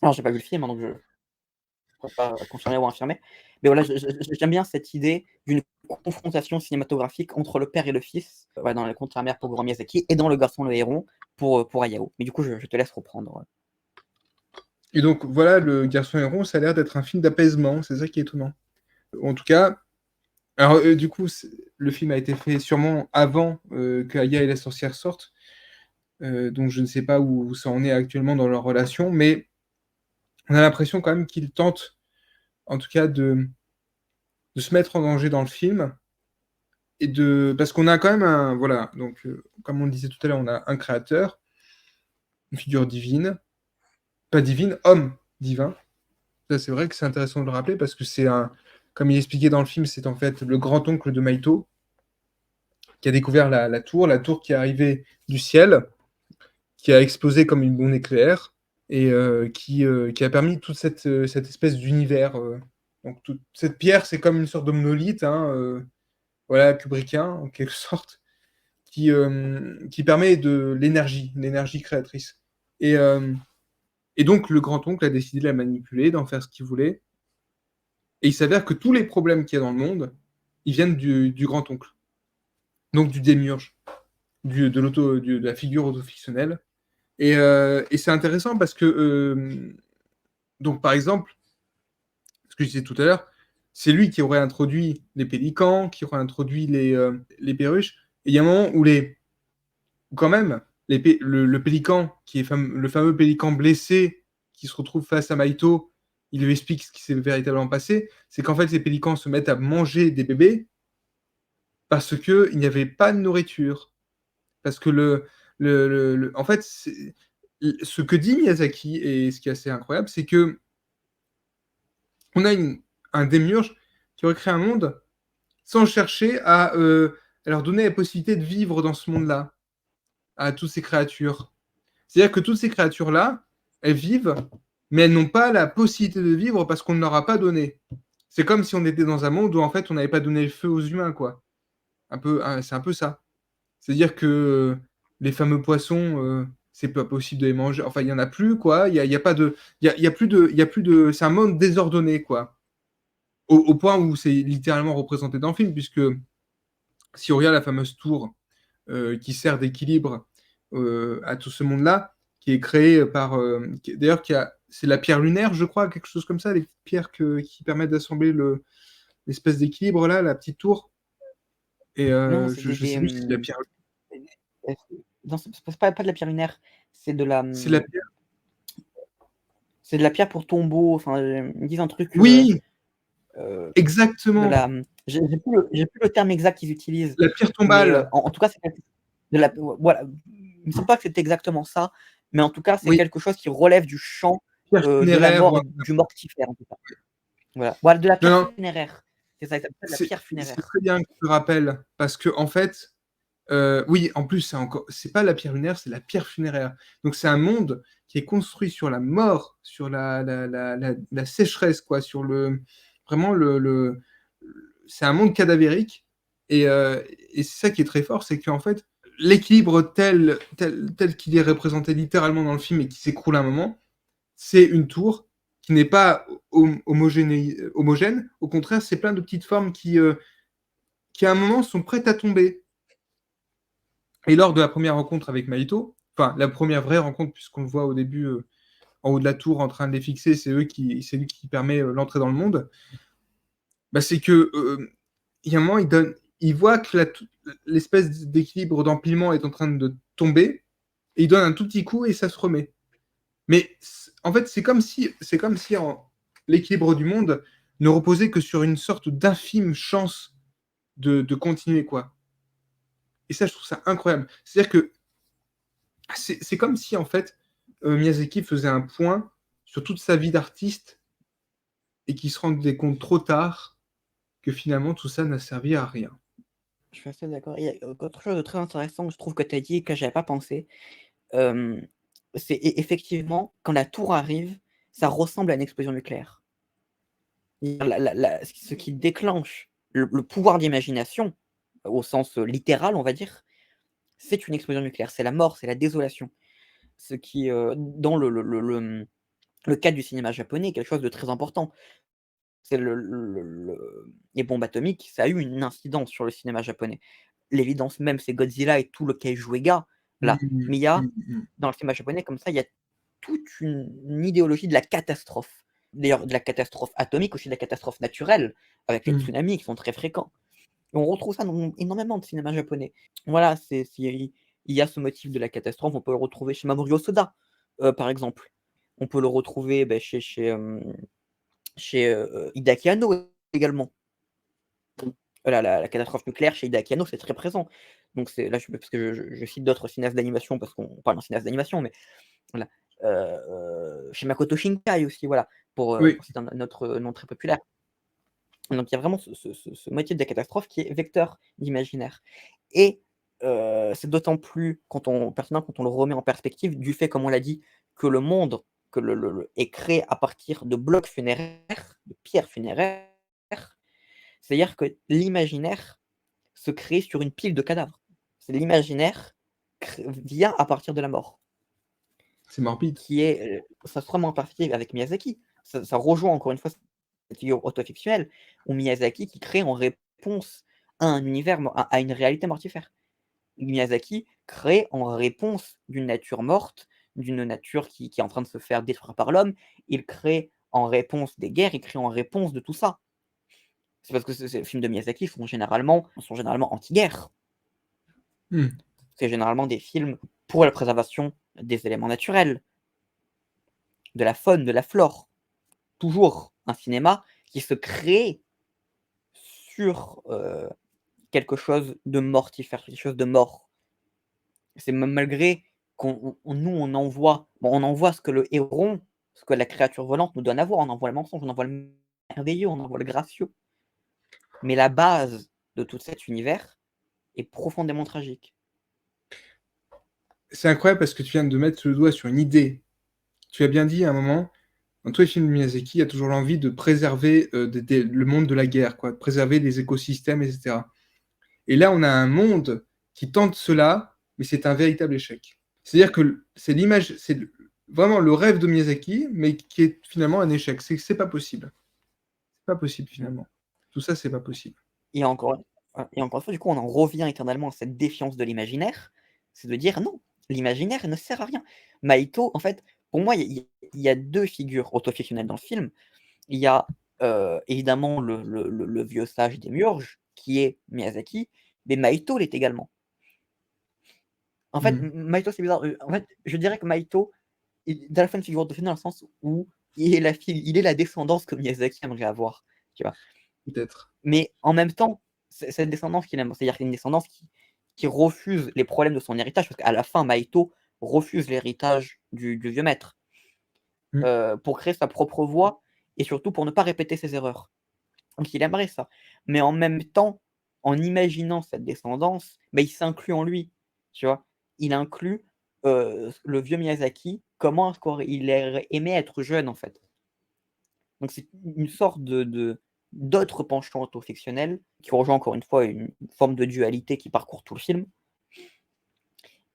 alors j'ai pas vu le film, hein, donc je peux pas confirmer ou infirmer. Mais voilà, j'aime bien cette idée d'une confrontation cinématographique entre le père et le fils, ouais, dans Les Contes de la mer pour Goro Miyazaki et dans Le Garçon et le héron pour Hayao. Mais du coup, je te laisse reprendre. Et donc voilà, Le Garçon Héron, ça a l'air d'être un film d'apaisement, c'est ça qui est étonnant. En tout cas, alors, du coup, le film a été fait sûrement avant, que Aya et la sorcière sortent, donc je ne sais pas où ça en est actuellement dans leur relation, mais on a l'impression quand même qu'ils tentent, en tout cas, de se mettre en danger dans le film et parce qu'on a quand même un voilà, donc comme on le disait tout à l'heure, on a un créateur, une figure divine, pas divine, homme divin. Ça, c'est vrai que c'est intéressant de le rappeler parce que c'est un comme il est expliqué dans le film, c'est en fait le grand-oncle de Maito qui a découvert la tour qui est arrivée du ciel, qui a explosé comme une bombe nucléaire et qui a permis toute cette espèce d'univers. Donc toute cette pierre, c'est comme une sorte de monolithe, hein, voilà, kubrickien en quelque sorte, qui permet de l'énergie créatrice. Et, euh, et donc le grand-oncle a décidé de la manipuler, d'en faire ce qu'il voulait. Et il s'avère que tous les problèmes qu'il y a dans le monde, ils viennent du grand-oncle, donc du démiurge. de la figure autofictionnelle. Et c'est intéressant parce que, donc par exemple, ce que je disais tout à l'heure, c'est lui qui aurait introduit les pélicans, qui aurait introduit les perruches. Et il y a un moment où quand même, le pélican, qui est le fameux pélican blessé, qui se retrouve face à Maito, il lui explique ce qui s'est véritablement passé, c'est qu'en fait, les pélicans se mettent à manger des bébés parce qu'il n'y avait pas de nourriture. Parce que en fait, ce que dit Miyazaki, et ce qui est assez incroyable, c'est que on a un démiurge qui aurait créé un monde sans chercher à leur donner la possibilité de vivre dans ce monde-là, à toutes ces créatures. C'est-à-dire que toutes ces créatures-là, elles vivent, mais elles n'ont pas la possibilité de vivre parce qu'on ne leur a pas donné. C'est comme si on était dans un monde où en fait on n'avait pas donné le feu aux humains, quoi. C'est un peu ça. C'est-à-dire que les fameux poissons, c'est pas possible de les manger. Enfin, il y en a plus, quoi. Il y a pas de, il y a plus de, il y a plus de. C'est un monde désordonné, quoi. Au point où c'est littéralement représenté dans le film, puisque si on regarde la fameuse tour qui sert d'équilibre à tout ce monde-là, qui est créé par, d'ailleurs, c'est la pierre lunaire, je crois, quelque chose comme ça, les pierres qui permettent d'assembler l'espèce d'équilibre là, la petite tour. Et Non, c'est je sais plus si c'est de la pierre. euh, non, c'est pas de la pierre lunaire, c'est de la, C'est la pierre. c'est de la pierre pour tombeau. Enfin, ils disent un truc Oui, de exactement. la. J'ai plus le terme exact qu'ils utilisent, La pierre mais tombale. en tout cas, c'est de la. Voilà, il me semble pas que c'est exactement ça, mais en tout cas, c'est Oui, quelque chose qui relève du champ pierre de la funéraire. mort, du mortifère, en tout cas. Voilà, voilà, de la Non, pierre non, funéraire. C'est ça, ça s'appelle la pierre c'est funéraire. très bien que tu le rappelles, parce que en fait, oui, en plus, c'est pas la pierre lunaire, c'est la pierre funéraire. Donc c'est un monde qui est construit sur la mort, sur la sécheresse, quoi, sur vraiment c'est un monde cadavérique. Et c'est ça qui est très fort, c'est qu'en fait, l'équilibre tel qu'il est représenté littéralement dans le film et qui s'écroule à un moment, c'est une tour qui n'est pas homogène. Au contraire, c'est plein de petites formes qui à un moment sont prêtes à tomber. Et lors de la première rencontre avec Maito, enfin la première vraie rencontre, puisqu'on le voit au début en haut de la tour en train de les fixer, c'est lui qui permet l'entrée dans le monde, bah, c'est que il y a un moment, il voit que l'espèce d'équilibre d'empilement est en train de tomber, et il donne un tout petit coup et ça se remet. Mais en fait, c'est comme si l'équilibre du monde ne reposait que sur une sorte d'infime chance de continuer, quoi. Et ça, je trouve ça incroyable. C'est-à-dire que c'est comme si, en fait, Miyazaki faisait un point sur toute sa vie d'artiste et qu'il se rendait compte trop tard que finalement tout ça n'a servi à rien. Je suis assez d'accord. Il y a autre chose de très intéressant, je trouve, que tu as dit, que j'avais pas pensé. Euh, c'est effectivement, quand la tour arrive, ça ressemble à une explosion nucléaire. Ce qui déclenche le pouvoir d'imagination, au sens littéral, on va dire, c'est une explosion nucléaire. C'est la mort, c'est la désolation. Ce qui, dans le cadre du cinéma japonais, est quelque chose de très important. C'est les bombes atomiques, ça a eu une incidence sur le cinéma japonais. L'évidence même, c'est Godzilla et tout le Kaiju Ega, là. Mmh, Mais il y a, mmh, mmh. dans le cinéma japonais, comme ça, il y a toute une idéologie de la catastrophe. D'ailleurs, de la catastrophe atomique, aussi de la catastrophe naturelle, avec les Mmh. tsunamis qui sont très fréquents. Et on retrouve ça dans énormément de cinéma japonais. Voilà, il y a ce motif de la catastrophe, on peut le retrouver chez Mamoru Hosoda, par exemple. On peut le retrouver chez Hideaki Anno également. La catastrophe nucléaire chez Hideaki Anno, c'est très présent. Donc c'est là, parce que je cite d'autres cinéastes d'animation, parce qu'on parle d'un cinéaste d'animation, mais voilà. Chez Makoto Shinkai aussi, voilà, Oui, pour citer un autre nom très populaire. Donc il y a vraiment ce motif de la catastrophe qui est vecteur d'imaginaire. Et c'est d'autant plus pertinent quand on le remet en perspective du fait, comme on l'a dit, que le monde que est créé à partir de blocs funéraires, de pierres funéraires. C'est-à-dire que l'imaginaire se crée sur une pile de cadavres. C'est l'imaginaire vient à partir de la mort, c'est morbide. qui est, ça se remet en perspective avec Miyazaki. Ça rejoint encore une fois cette figure autofictionnelle, ou Miyazaki qui crée en réponse à un univers, à une réalité mortifère. Miyazaki crée en réponse d'une nature morte, d'une nature qui est en train de se faire détruire par l'homme. Il crée en réponse des guerres, il crée en réponse de tout ça. C'est parce que ces films de Miyazaki sont généralement anti-guerre. C'est généralement des films pour la préservation des éléments naturels, de la faune, de la flore. Toujours un cinéma qui se crée sur quelque chose de mortifère, quelque chose de mort. C'est malgré qu'on on envoie ce que le héron, ce que la créature volante nous donne à voir, on envoie le mensonge, on envoie le merveilleux, on envoie le gracieux. Mais la base de tout cet univers est profondément tragique. C'est incroyable parce que tu viens de mettre le doigt sur une idée. Tu as bien dit à un moment, dans tous les films de Miyazaki, il y a toujours l'envie de préserver le monde de la guerre, quoi, de préserver des écosystèmes, etc. Et là, on a un monde qui tente cela, mais c'est un véritable échec. C'est-à-dire que c'est l'image, c'est vraiment le rêve de Miyazaki, mais qui est finalement un échec. C'est pas possible. C'est pas possible finalement. Tout ça, c'est pas possible. Et encore une fois, du coup, on en revient éternellement à cette défiance de l'imaginaire, c'est de dire non, l'imaginaire ne sert à rien. Maito, en fait, pour moi, il y a 2 figures autofictionnelles dans le film. Il y a évidemment le vieux sage Démiurge, qui est Miyazaki, mais Maito l'est également. En fait, Maito, c'est bizarre. En fait, je dirais que Maito est à la fois une figure autofictionnelle dans le sens où il est la descendance que Miyazaki aimerait avoir, tu vois. Peut-être. Mais en même temps, c'est cette descendance qu'il aime, c'est-à-dire une descendance qui refuse les problèmes de son héritage, parce qu'à la fin, Maito refuse l'héritage du vieux maître pour créer sa propre voie et surtout pour ne pas répéter ses erreurs. Donc il aimerait ça. Mais en même temps, en imaginant cette descendance, bah, il s'inclut en lui, tu vois. Il inclut le vieux Miyazaki, comment il aimait être jeune, en fait. Donc c'est une sorte d'autre penchant autofictionnel qui rejoint encore une fois une forme de dualité qui parcourt tout le film.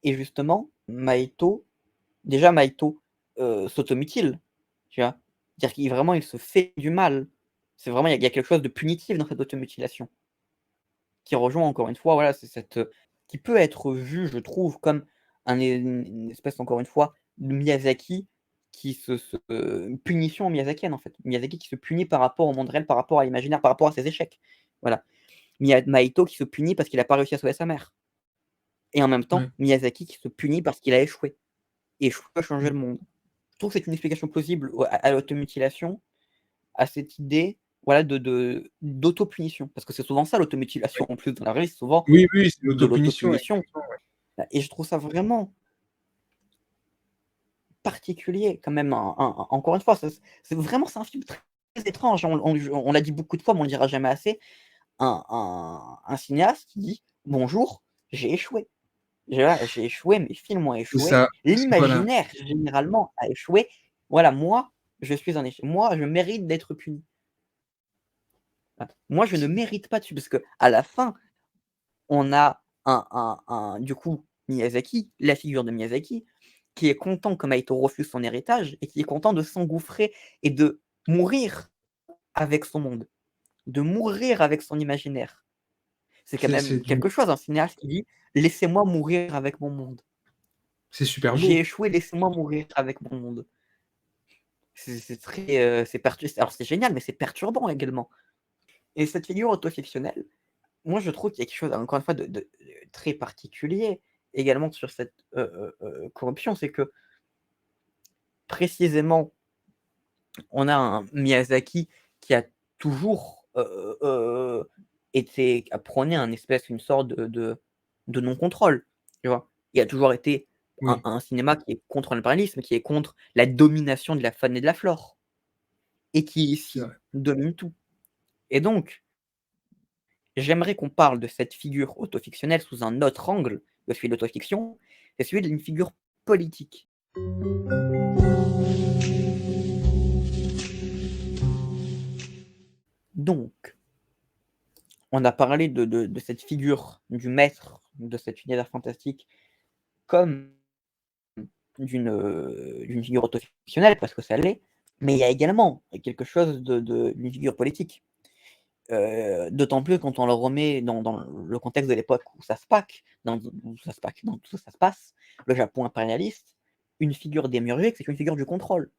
Et justement, Maito s'automutile, tu vois. C'est-à-dire qu'il vraiment il se fait du mal. C'est vraiment il y a quelque chose de punitif dans cette automutilation. Qui rejoint encore une fois, voilà, c'est cette qui peut être vu, je trouve, comme une espèce, encore une fois, de Miyazaki une punition miyazakienne, en fait. Miyazaki qui se punit par rapport au monde réel, par rapport à l'imaginaire, par rapport à ses échecs. Voilà. Maito qui se punit parce qu'il a pas réussi à sauver sa mère. Et en même temps, Miyazaki qui se punit parce qu'il a échoué. Et échoué à changer le monde. Je trouve que c'est une explication plausible à l'automutilation, à cette idée, voilà, d'autopunition. Parce que c'est souvent ça l'automutilation en plus dans la vraie vie, c'est souvent Oui, c'est de l'autopunition. l'autopunition. Et je trouve ça vraiment particulier quand même. Encore une fois, c'est un film très étrange. On l'a dit beaucoup de fois, mais on ne le dira jamais assez. Un cinéaste qui dit bonjour, j'ai échoué. J'ai échoué, mes films ont C'est échoué. ça. Voilà. L'imaginaire, généralement, a échoué. Voilà, moi, je suis un échec. Moi, je mérite d'être puni. Moi, je ne mérite pas de parce qu'à la fin, on a du coup, Miyazaki, la figure de Miyazaki, qui est content que Maito refuse son héritage et qui est content de s'engouffrer et de mourir avec son monde, de mourir avec son imaginaire. C'est quand même quelque chose, un cinéaste qui dit: «Laissez-moi mourir avec mon monde. C'est super J'ai beau. échoué, laissez-moi mourir avec mon monde». C'est très, alors c'est génial, mais c'est perturbant également. Et cette figure autofictionnelle, moi je trouve qu'il y a quelque chose, encore une fois, de très particulier également sur cette, corruption. C'est que, précisément, on a un Miyazaki qui a toujours, prôné une sorte de non-contrôle, tu vois? Il a toujours été Oui. un cinéma qui est contre l'impérialisme, qui est contre la domination de la faune et de la flore et qui C'est ici vrai. domine tout. Et donc, j'aimerais qu'on parle de cette figure autofictionnelle sous un autre angle que celui de l'autofiction, c'est celui d'une figure politique. Donc, on a parlé de cette figure du maître de cet univers fantastique comme d'une figure autofictionnelle, parce que ça l'est, mais il y a également quelque chose d'une figure politique. D'autant plus quand on le remet dans le contexte de l'époque où ça se passe, tout ça se passe, le Japon impérialiste, une figure démiurgique, c'est une figure du contrôle.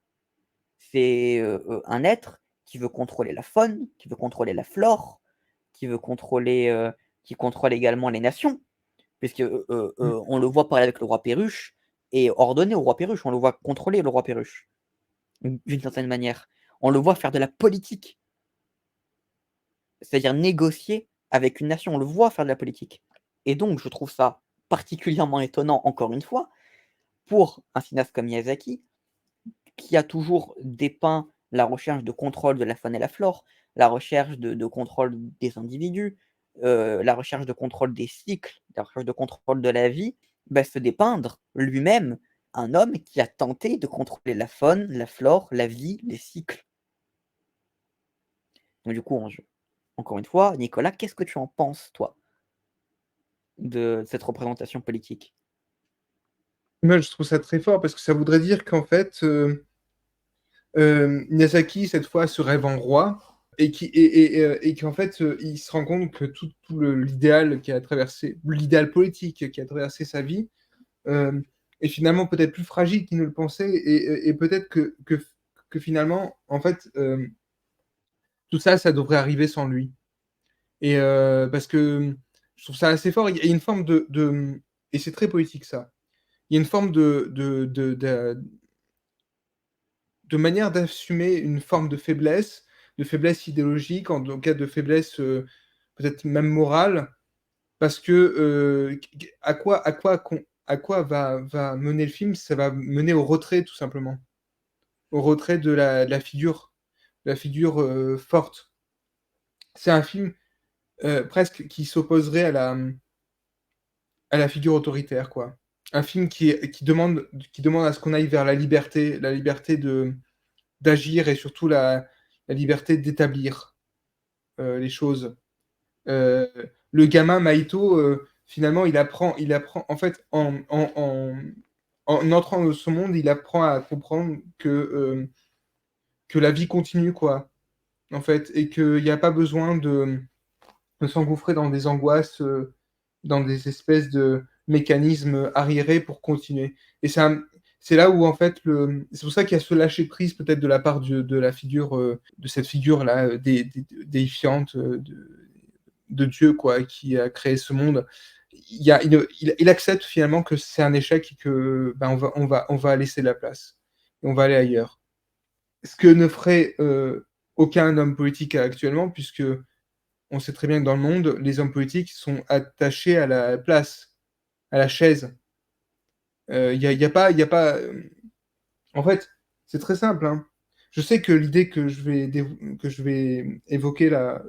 C'est un être qui veut contrôler la faune, qui veut contrôler la flore, qui veut contrôler, qui contrôle également les nations, puisque Mm. on le voit parler avec le roi Perruche et ordonner au roi Perruche, on le voit contrôler le roi Perruche, d'une certaine manière. On le voit faire de la politique, c'est-à-dire négocier avec une nation, on le voit faire de la politique. Et donc, je trouve ça particulièrement étonnant, encore une fois, pour un cinéaste comme Miyazaki, qui a toujours dépeint la recherche de contrôle de la faune et la flore, la recherche de contrôle des individus, la recherche de contrôle des cycles, la recherche de contrôle de la vie, bah, se dépeindre lui-même un homme qui a tenté de contrôler la faune, la flore, la vie, les cycles. Donc du coup, encore une fois, Nicolas, qu'est-ce que tu en penses, toi, de cette représentation politique? Moi, je trouve ça très fort parce que ça voudrait dire qu'en fait, Miyazaki, cette fois, se rêve en roi et qu'en fait, il se rend compte que l'idéal qui a traversé, l'idéal politique qui a traversé sa vie, euh, est finalement peut-être plus fragile qu'il ne le pensait et peut-être que finalement, en fait, tout ça, ça devrait arriver sans lui. Et parce que je trouve ça assez fort. Il y a une forme et c'est très politique ça. Il y a une forme de manière d'assumer une forme de faiblesse idéologique, en cas de faiblesse peut-être même morale, parce que à quoi va mener le film? Ça va mener au retrait tout simplement, au retrait de la figure forte. C'est un film presque qui s'opposerait à la figure autoritaire, quoi. Un film qui demande à ce qu'on aille vers la liberté d'agir et surtout la liberté d'établir les choses. Euh, le gamin Maito, finalement, il apprend, en fait, en entrant dans ce monde, il apprend à comprendre que la vie continue, quoi, en fait, et qu'il n'y a pas besoin de s'engouffrer dans des angoisses, dans des espèces de mécanismes arriérés pour continuer. Et c'est là où, en fait, c'est pour ça qu'il y a ce lâcher-prise peut-être de la part de la figure, de cette figure-là, déifiante de Dieu, quoi, qui a créé ce monde. Il accepte finalement que c'est un échec et que ben, on va laisser de la place. Et on va aller ailleurs. Ce que ne ferait aucun homme politique actuellement, puisque on sait très bien que dans le monde, les hommes politiques sont attachés à la place, à la chaise. Y a pas. En fait, c'est très simple, hein. Je sais que l'idée que je vais évoquer là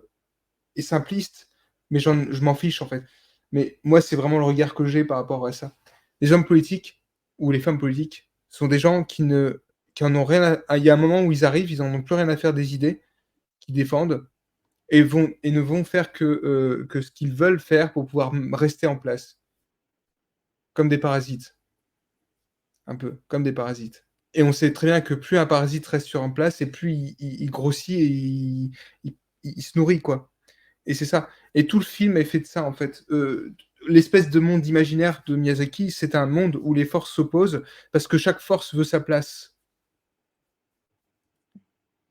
est simpliste, mais je m'en fiche en fait. Mais moi, c'est vraiment le regard que j'ai par rapport à ça. Les hommes politiques ou les femmes politiques sont des gens qui en ont rien à. Il y a un moment où ils arrivent, ils en ont plus rien à faire des idées qu'ils défendent et ne vont faire que ce qu'ils veulent faire pour pouvoir rester en place, comme des parasites, un peu, comme des parasites. Et on sait très bien que plus un parasite reste sur en place, et plus il grossit et il se nourrit, quoi. Et c'est ça. Et tout le film est fait de ça, en fait. L'espèce de monde imaginaire de Miyazaki, c'est un monde où les forces s'opposent parce que chaque force veut sa place.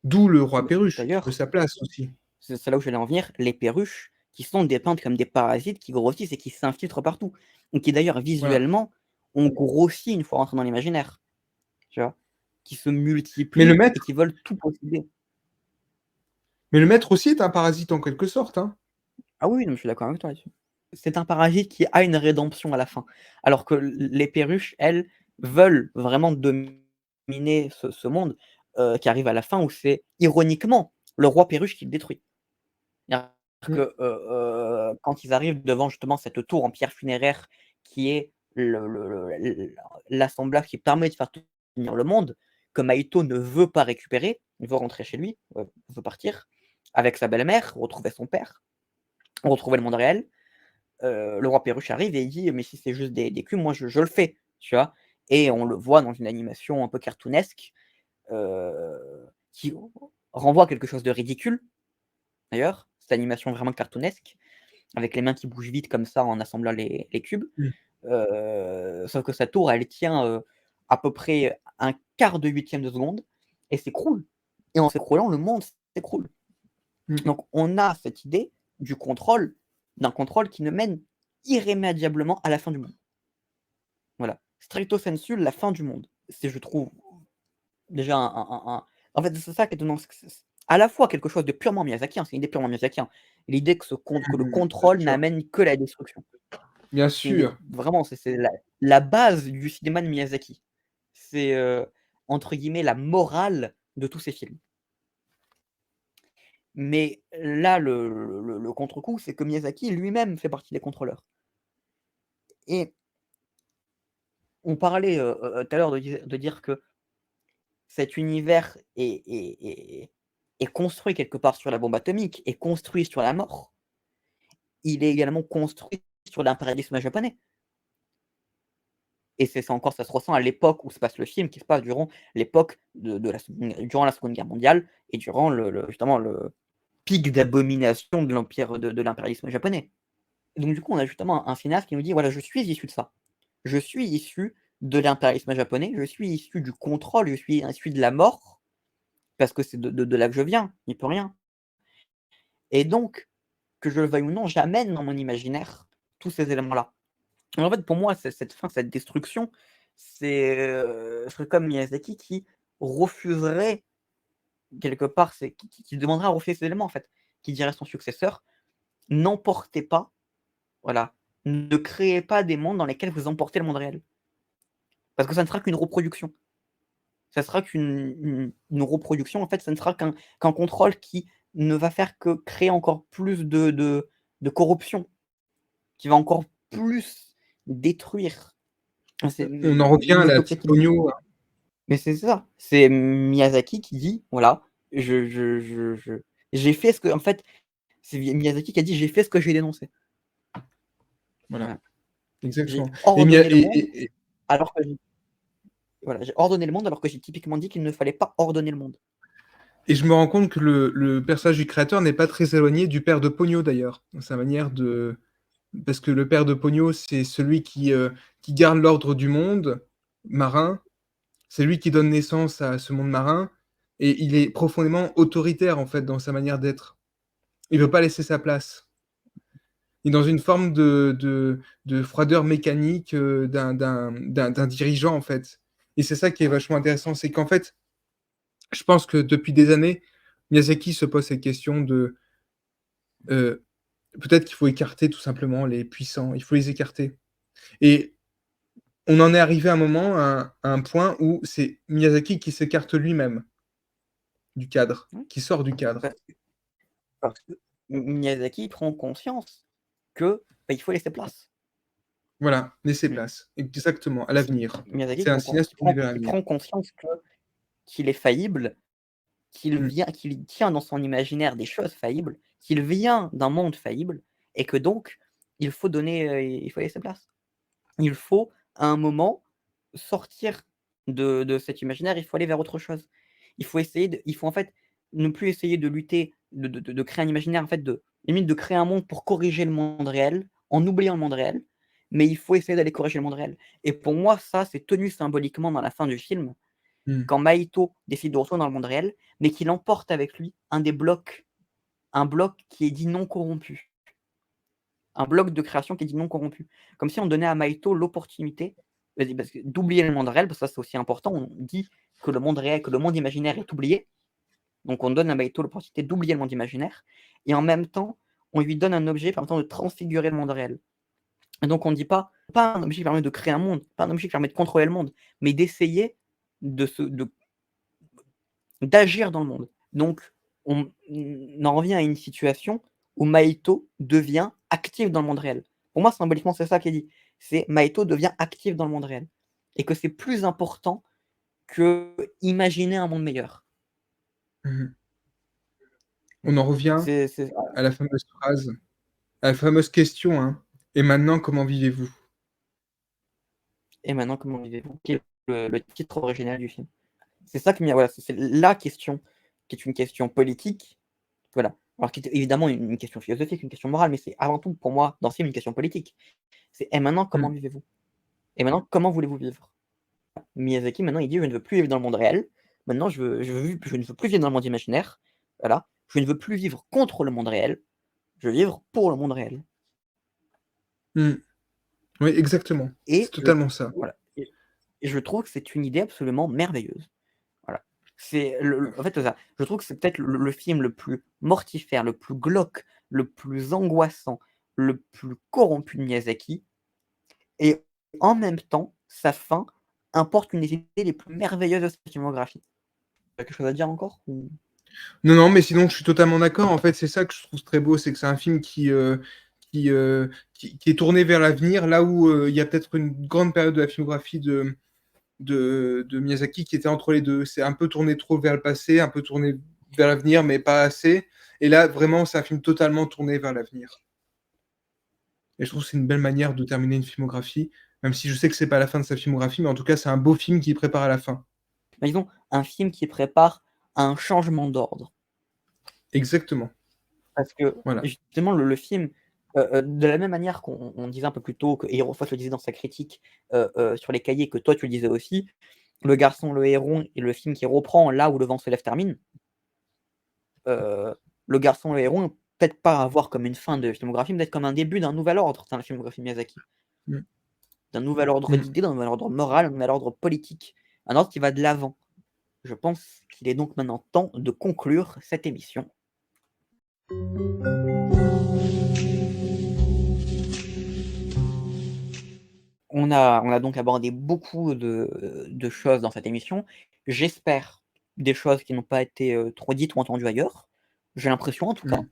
D'où le roi Perruche, qui veut D'ailleurs, sa place aussi. c'est là où j'allais en venir, les perruches qui sont dépeintes comme des parasites qui grossissent et qui s'infiltrent partout. Et qui d'ailleurs Voilà. visuellement ont grossi une fois rentrés dans l'imaginaire. Tu vois? Qui se Mais le multiplient et maître, qui veulent tout posséder. mais le maître aussi est un parasite en quelque sorte, hein. Ah oui, non, je suis d'accord avec toi là-dessus. C'est un parasite qui a une rédemption à la fin. Alors que les perruches, elles, veulent vraiment dominer ce monde, qui arrive à la fin où c'est ironiquement le roi perruche qui le détruit. C'est-à-dire Mm. que, quand ils arrivent devant justement cette tour en pierre funéraire qui est l'assemblage qui permet de faire tenir le monde, que Maito ne veut pas récupérer, il veut rentrer chez lui, veut partir avec sa belle-mère, retrouver son père, retrouver le monde réel. Le roi perruche arrive et il dit: «Mais si c'est juste des cubes, moi je le fais», tu vois? Et on le voit dans une animation un peu cartoonesque, qui renvoie à quelque chose de ridicule d'ailleurs. cette animation vraiment cartoonesque, avec les mains qui bougent vite comme ça en assemblant les cubes. Mmh. Sauf que sa tour, elle tient à peu près un quart de huitième de seconde et s'écroule. Et en s'écroulant, le monde s'écroule. Mmh. Donc on a cette idée d'un contrôle qui ne mène irrémédiablement à la fin du monde. Voilà. Stricto sensu, la fin du monde. C'est, je trouve, déjà en fait, c'est ça qui est étonnant, c'est que c'est à la fois quelque chose de purement miyazakien, c'est une idée purement miyazakien. L'idée que le Mmh. Bien contrôle sûr. n'amène que la destruction. Bien C'est une idée sûr. vraiment, c'est la base du cinéma de Miyazaki. C'est, entre guillemets «la morale» de tous ses films. Mais là, le contre-coup, c'est que Miyazaki lui-même fait partie des contrôleurs. Et on parlait, tout à l'heure de dire que cet univers est construit quelque part sur la bombe atomique, est construit sur la mort. Il est également construit sur l'impérialisme japonais. Et c'est ça encore, ça se ressent à l'époque où se passe le film, qui se passe durant l'époque durant la Seconde Guerre mondiale et durant justement le pic d'abomination de l'empire de l'impérialisme japonais. Et donc du coup, on a justement un cinéaste qui nous dit: «Voilà, je suis issu de ça. Je suis issu de l'impérialisme japonais, je suis issu du contrôle, je suis issu de la mort, parce que c'est de là que je viens, il peut rien. Et donc, que je le veuille ou non, j'amène dans mon imaginaire tous ces éléments-là». Et en fait, pour moi, cette fin, cette destruction, ce serait comme Miyazaki qui refuserait quelque part, qui demanderait à refuser ces éléments, en fait. Qui dirait à son successeur: «N'emportez pas, voilà, ne créez pas des mondes dans lesquels vous emportez le monde réel. Parce que ça ne sera qu'une reproduction. Ça sera qu'une reproduction, en fait, ça ne sera qu'un contrôle qui ne va faire que créer encore plus de corruption, qui va encore plus détruire». C'est On en revient à la l'utopie petite qu'il dit. pognon. Mais c'est ça, c'est Miyazaki qui dit: «Voilà, j'ai fait ce que» en fait, c'est Miyazaki qui a dit: «J'ai fait ce que j'ai dénoncé». Voilà, Voilà. J'ai exactement. ordonné le monde alors que j'ai ordonné le monde alors que j'ai typiquement dit qu'il ne fallait pas ordonner le monde. Et je me rends compte que le personnage du créateur n'est pas très éloigné du père de Ponyo d'ailleurs, dans sa manière de parce que le père de Ponyo, c'est celui qui garde l'ordre du monde marin, c'est lui qui donne naissance à ce monde marin et il est profondément autoritaire, en fait, dans sa manière d'être. Il veut pas laisser sa place. Il est dans une forme de froideur mécanique, d'un dirigeant, en fait. Et c'est ça qui est vachement intéressant, c'est qu'en fait, je pense que depuis des années, Miyazaki se pose cette question de, heu, peut-être qu'il faut écarter tout simplement les puissants, il faut les écarter. Et on en est arrivé à un moment, à un point où c'est Miyazaki qui s'écarte lui-même du cadre, Mmh, qui sort du cadre. parce que Miyazaki prend conscience que, bah, il faut laisser place. Voilà, laisser Mmh. place, exactement, à l'avenir. Miyazaki C'est un cinéaste tourné vers il l'avenir. prend conscience qu'il est faillible, Mmh. qu'il tient dans son imaginaire des choses faillibles, qu'il vient d'un monde faillible et que donc il faut laisser place. Il faut, à un moment, sortir de cet imaginaire, il faut aller vers autre chose. Il faut en fait ne plus essayer de lutter, de créer un imaginaire, en fait, limite de créer un monde pour corriger le monde réel, en oubliant le monde réel, mais il faut essayer d'aller corriger le monde réel. Et pour moi, ça, c'est tenu symboliquement dans la fin du film, Mmh. quand Mahito décide de retourner dans le monde réel, mais qu'il emporte avec lui un bloc qui est dit non corrompu. Un bloc de création qui est dit non corrompu. Comme si on donnait à Mahito l'opportunité, d'oublier le monde réel, parce que ça c'est aussi important. On dit que le monde réel, que le monde imaginaire est oublié. Donc on donne à Mahito l'opportunité d'oublier le monde imaginaire. Et en même temps, on lui donne un objet permettant de transfigurer le monde réel. Et donc on ne dit pas un objet qui permet de créer un monde, pas un objet qui permet de contrôler le monde, mais d'essayer d'agir dans le monde. Donc on en revient à une situation où Mahito devient actif dans le monde réel. Pour moi, symboliquement, c'est ça qui est dit. C'est Mahito devient actif dans le monde réel et que c'est plus important qu'imaginer un monde meilleur. Mmh. On en revient C'est à la fameuse phrase, à la fameuse question, hein: «Et maintenant, comment vivez-vous?» Et maintenant, comment vivez-vous? Qui est le titre original du film. C'est ça qui voilà, c'est la question qui est une question politique, voilà, Alors qui est évidemment une question philosophique, une question morale, mais c'est avant tout pour moi dans ce film une question politique. C'est: «Et maintenant comment Mmh. vivez-vous? Et maintenant comment voulez-vous vivre?» Miyazaki maintenant il dit: «Je ne veux plus vivre dans le monde réel, maintenant je ne veux plus vivre dans le monde imaginaire, voilà, je ne veux plus vivre contre le monde réel, je veux vivre pour le monde réel». Mmh. Oui, exactement. C'est Et je totalement ça. voilà et je trouve que c'est une idée absolument merveilleuse. Voilà. C'est en fait, c'est ça. Je trouve que c'est peut-être le film le plus mortifère, le plus glauque, le plus angoissant, le plus corrompu de Miyazaki et en même temps, sa fin importe une des idées les plus merveilleuses de sa filmographie. Tu as quelque chose à dire encore ou? Non, non, mais sinon, je suis totalement d'accord. En fait, c'est ça que je trouve très beau, c'est que c'est un film qui est tourné vers l'avenir, là où il y a peut-être une grande période de la filmographie de Miyazaki qui était entre les deux. C'est un peu tourné trop vers le passé, un peu tourné vers l'avenir, mais pas assez. Et là, vraiment, c'est un film totalement tourné vers l'avenir. Et je trouve que c'est une belle manière de terminer une filmographie, même si je sais que c'est pas la fin de sa filmographie, mais en tout cas, c'est un beau film qui prépare à la fin. Bah, disons, un film qui prépare à un changement d'ordre. Exactement. Parce que Voilà. justement le film, de la même manière qu'on disait un peu plus tôt, que Hero Foss le disait dans sa critique, sur les cahiers, que toi tu le disais aussi, Le Garçon, le Héron est le film qui reprend là où Le Vent se lève termine. Le Garçon, le Héron, peut-être pas à voir comme une fin de filmographie, mais peut-être comme un début d'un nouvel ordre dans la filmographie de Miyazaki. Mmh. D'un nouvel ordre Mmh. d'idées, d'un nouvel ordre moral, un nouvel ordre politique. Un ordre qui va de l'avant. Je pense qu'il est donc maintenant temps de conclure cette émission. On a donc abordé beaucoup de choses dans cette émission. J'espère des choses qui n'ont pas été, trop dites ou entendues ailleurs. J'ai l'impression en tout cas. Mmh.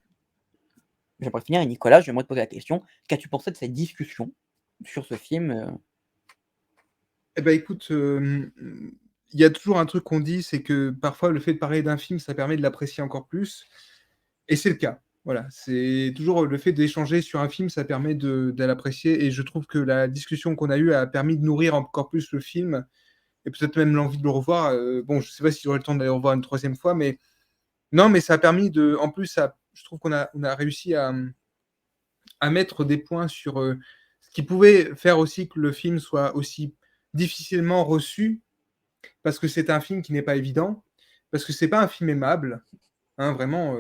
J'aimerais finir et Nicolas, j'aimerais te poser la question: qu'as-tu pensé de cette discussion sur ce film, Eh ben, écoute, il y a toujours un truc qu'on dit, c'est que parfois le fait de parler d'un film, ça permet de l'apprécier encore plus et c'est le cas. Voilà, c'est toujours le fait d'échanger sur un film, ça permet de l'apprécier et je trouve que la discussion qu'on a eue a permis de nourrir encore plus le film et peut-être même l'envie de le revoir, bon, je sais pas si j'aurai le temps d'aller le revoir une troisième fois, mais non, mais ça a permis de en plus, ça je trouve qu'on a réussi à mettre des points sur, ce qui pouvait faire aussi que le film soit aussi difficilement reçu parce que c'est un film qui n'est pas évident, parce que c'est pas un film aimable, hein, vraiment,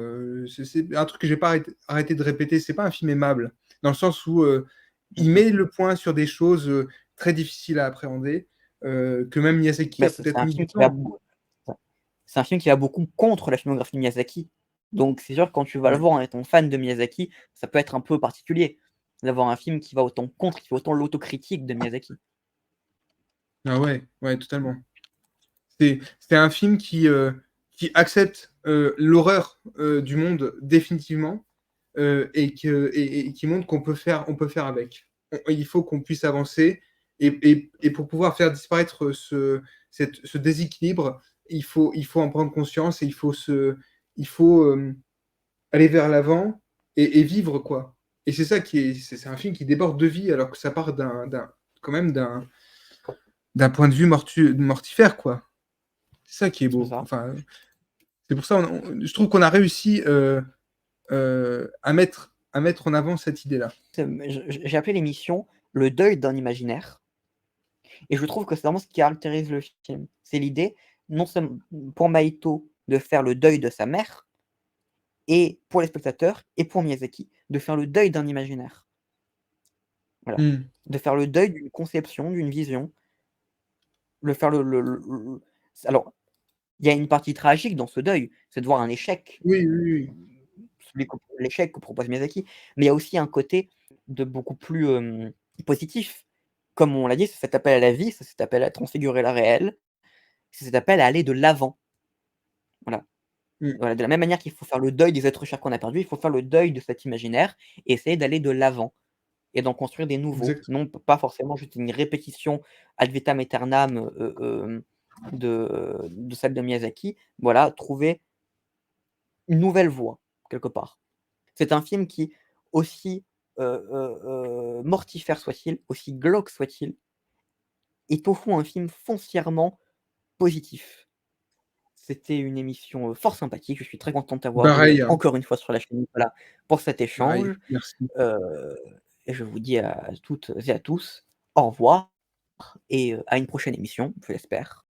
c'est un truc que j'ai pas arrêté de répéter, c'est pas un film aimable, dans le sens où, il met le point sur des choses, très difficiles à appréhender, que même Miyazaki bah, a c'est peut-être un mis film du qui va temps. beau c'est un film qui va beaucoup contre la filmographie de Miyazaki. Donc c'est sûr que quand tu vas le Ouais. voir en étant fan de Miyazaki, ça peut être un peu particulier d'avoir un film qui va autant contre, qui fait autant l'autocritique de Miyazaki. Ah ouais, ouais, totalement. C'est un film qui accepte, l'horreur, du monde définitivement, et qui montre qu'on peut faire avec. Il faut qu'on puisse avancer et pour pouvoir faire disparaître ce déséquilibre, il faut en prendre conscience et il faut aller vers l'avant et vivre, quoi. Et c'est ça qui est c'est un film qui déborde de vie alors que ça part quand même d'un point de vue mortifère, quoi. C'est ça qui est C'est beau. ça. Enfin, c'est pour ça je trouve qu'on a réussi, à mettre en avant cette idée-là. J'ai appelé l'émission «Le deuil d'un imaginaire» et je trouve que c'est vraiment ce qui caractérise le film. C'est l'idée, non seulement pour Maïto, de faire le deuil de sa mère et pour les spectateurs et pour Miyazaki, de faire le deuil d'un imaginaire. Voilà. Mmh. De faire le deuil d'une conception, d'une vision, le faire le alors, il y a une partie tragique dans ce deuil, c'est de voir un échec, Oui, oui, oui. l'échec que propose Miyazaki, mais il y a aussi un côté de beaucoup plus, positif. Comme on l'a dit, c'est cet appel à la vie, c'est cet appel à transfigurer la réelle, c'est cet appel à aller de l'avant. Voilà. Mmh. Voilà, de la même manière qu'il faut faire le deuil des êtres chers qu'on a perdus, il faut faire le deuil de cet imaginaire et essayer d'aller de l'avant et d'en construire des nouveaux. Exact. Non pas forcément juste une répétition ad vitam aeternam, de celle de Miyazaki. Voilà, trouver une nouvelle voie, quelque part. C'est un film qui, aussi, mortifère soit-il, aussi glauque soit-il, est au fond un film foncièrement positif. C'était une émission, fort sympathique. Je suis très content de t'avoir eu, Pareil, hein, encore une fois sur la chaîne Nicolas pour cet pareil, échange, merci. heu et je vous dis à toutes et à tous au revoir et à une prochaine émission, je l'espère.